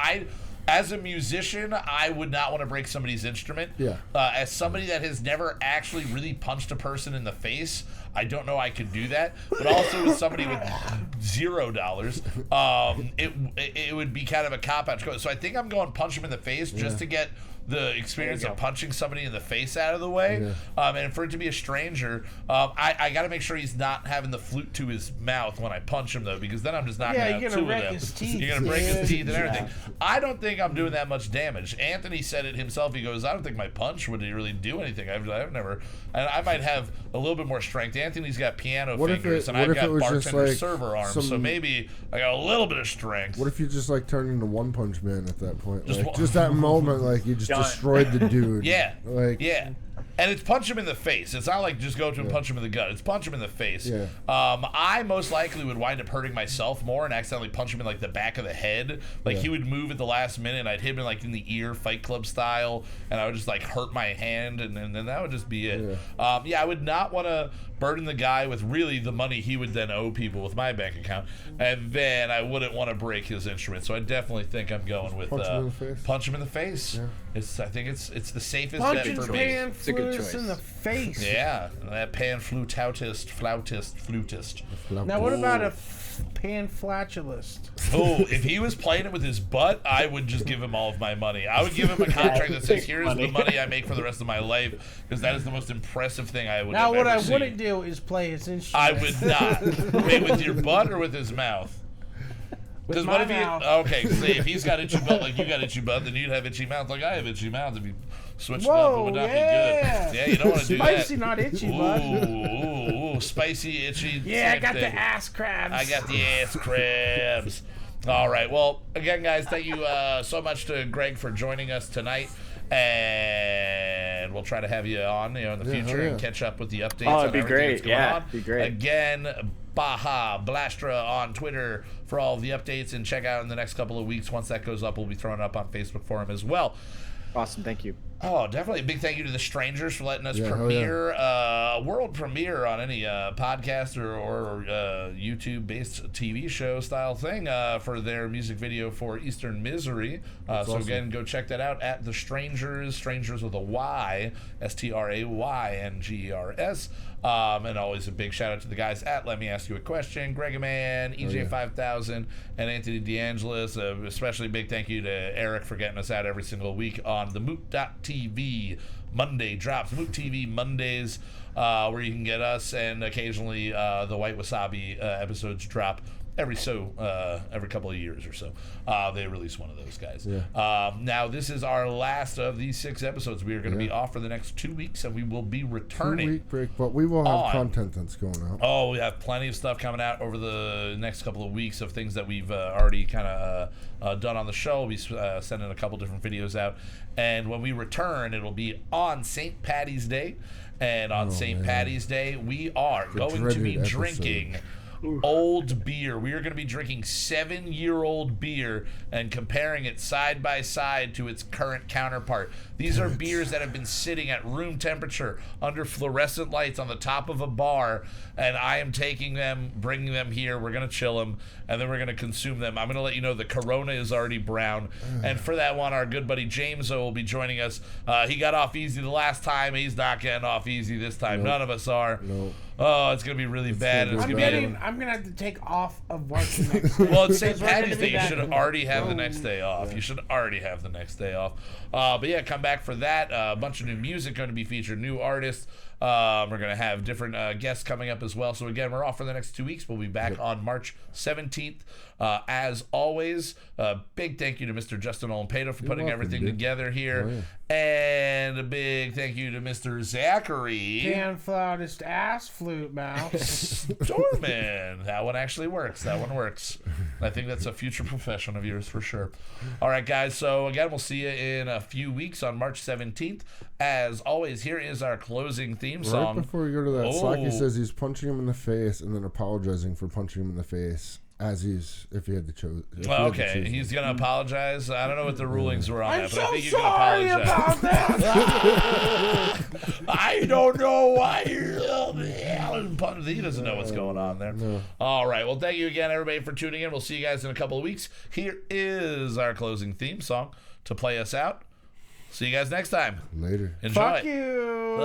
As a musician, I would not want to break somebody's instrument. Yeah. As somebody that has never actually really punched a person in the face, I don't know I could do that. But also as somebody with $0, it would be kind of a cop-out. So I think I'm going punch him in the face just to get the experience of punching somebody in the face out of the way. And for it to be a stranger, I got to make sure he's not having the flute to his mouth when I punch him, though, because then I'm just not going to have two of them. You're going to break his teeth and everything. I don't think I'm doing that much damage. Anthony said it himself. He goes, I don't think my punch would really do anything. I've never, and I might have a little bit more strength. Anthony's got piano fingers, and I've got bartender server arms, so maybe I got a little bit of strength. What if you just like turned into One Punch Man at that point? Just that moment, like you just destroyed the dude. Yeah. Like, And it's punch him in the face. It's not like just go to him and punch him in the gut. It's punch him in the face. Yeah. I most likely would wind up hurting myself more and accidentally punch him in like the back of the head. Like he would move at the last minute, and I'd hit him like in the ear, Fight Club style, and I would just like hurt my hand, and then that would just be it. I would not want to burden the guy with really the money he would then owe people with my bank account, and then I wouldn't want to break his instrument. So I definitely think I'm going with punch him in the face. Punch him in the face. Yeah. I think it's the safest Punching bet for me. pan It's a good flutist choice. in the face. Yeah, that pan flautist. Now, what about a pan flatulist? Oh, if he was playing it with his butt, I would just give him all of my money. I would give him a contract that says, here's the money I make for the rest of my life, because that is the most impressive thing I would Now, have what ever I seen. wouldn't do is play his instrument. I would not. Wait, with your butt or with his mouth? With what my if mouth. Okay, see, if he's got itchy butt like you got itchy butt, then you'd have itchy mouth like I have itchy mouth. If you switched it up, it Whoa, would not be yeah. good. Yeah, you don't want to do that. Spicy, not itchy, bud. Ooh, spicy, itchy. Yeah, I same got thing. the ass crabs. I got the ass crabs. All right. Well, again, guys, thank you so much to Greg for joining us tonight. And we'll try to have you on in the future and catch up with the updates. Oh, on it'd be everything great. that's going Yeah, on. it'd be great. Again, Baja Blastra on Twitter for all the updates, and check out in the next couple of weeks. Once that goes up, we'll be throwing it up on Facebook for him as well. Awesome, thank you. Oh, definitely. A big thank you to the Strangers for letting us premiere world premiere on any podcast or YouTube-based TV show style thing for their music video for Eastern Misery. So awesome. Again, go check that out at the Strangers, Strangers with a Y, STRAYNGERS. And always a big shout out to the guys at Let Me Ask You a Question, Greg Man, EJ5000, and Anthony DeAngelis. Especially big thank you to Eric for getting us out every single week on the Moot.tv Monday drops. Moot TV Mondays, where you can get us, and occasionally the White Wasabi episodes drop every couple of years or so. They release one of those guys. Now this is our last of these 6 episodes. We are going to be off for the next 2 weeks, and we will be returning. 2-week break, but we will have content that's going out. Oh, we have plenty of stuff coming out over the next couple of weeks of things that we've already kind of done on the show. We'll be sending a couple different videos out, and when we return, it'll be on St. Patty's Day. And on St. Patty's Day, we are going to be drinking old beer. We are going to be drinking 7-year-old beer and comparing it side by side to its current counterpart. These are beers that have been sitting at room temperature under fluorescent lights on the top of a bar, and I am taking them, bringing them here. We're going to chill them, and then we're going to consume them. I'm going to let you know the Corona is already brown, and for that one, our good buddy James will be joining us. He got off easy the last time. He's not getting off easy this time. None of us are. Oh, it's going to be really bad. I'm going to have to take off of work the next day. Well, it's St. Patty's Day. You should already have the next day off. You should already have the next day off. But yeah, come back for that. A bunch of new music going to be featured, new artists. We're going to have different guests coming up as well. So again, we're off for the next 2 weeks. We'll be back on March 17th. As always, big thank you to Mr. Justin Olampado for putting everything together here. And a big thank you to Mr. Zachary. Pan flautist ass flute mouth. Storman. That one actually works. That one works. I think that's a future profession of yours for sure. All right, guys. So again, we'll see you in a few weeks on March 17th. As always, here is our closing theme song. Right before we go to that, Slacky says he's punching him in the face and then apologizing for punching him in the face. If he had to choose. Okay, he's going to apologize. I don't know what the rulings were on I'm that, but so I think you sorry can about apologize. that. I don't know why he doesn't know what's going on there. No. All right, well, thank you again, everybody, for tuning in. We'll see you guys in a couple of weeks. Here is our closing theme song to play us out. See you guys next time. Later. Enjoy. Fuck you.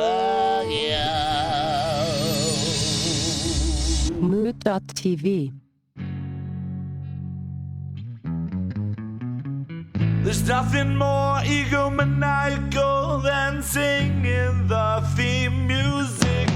Moot.tv. There's nothing more egomaniacal than singing the theme music.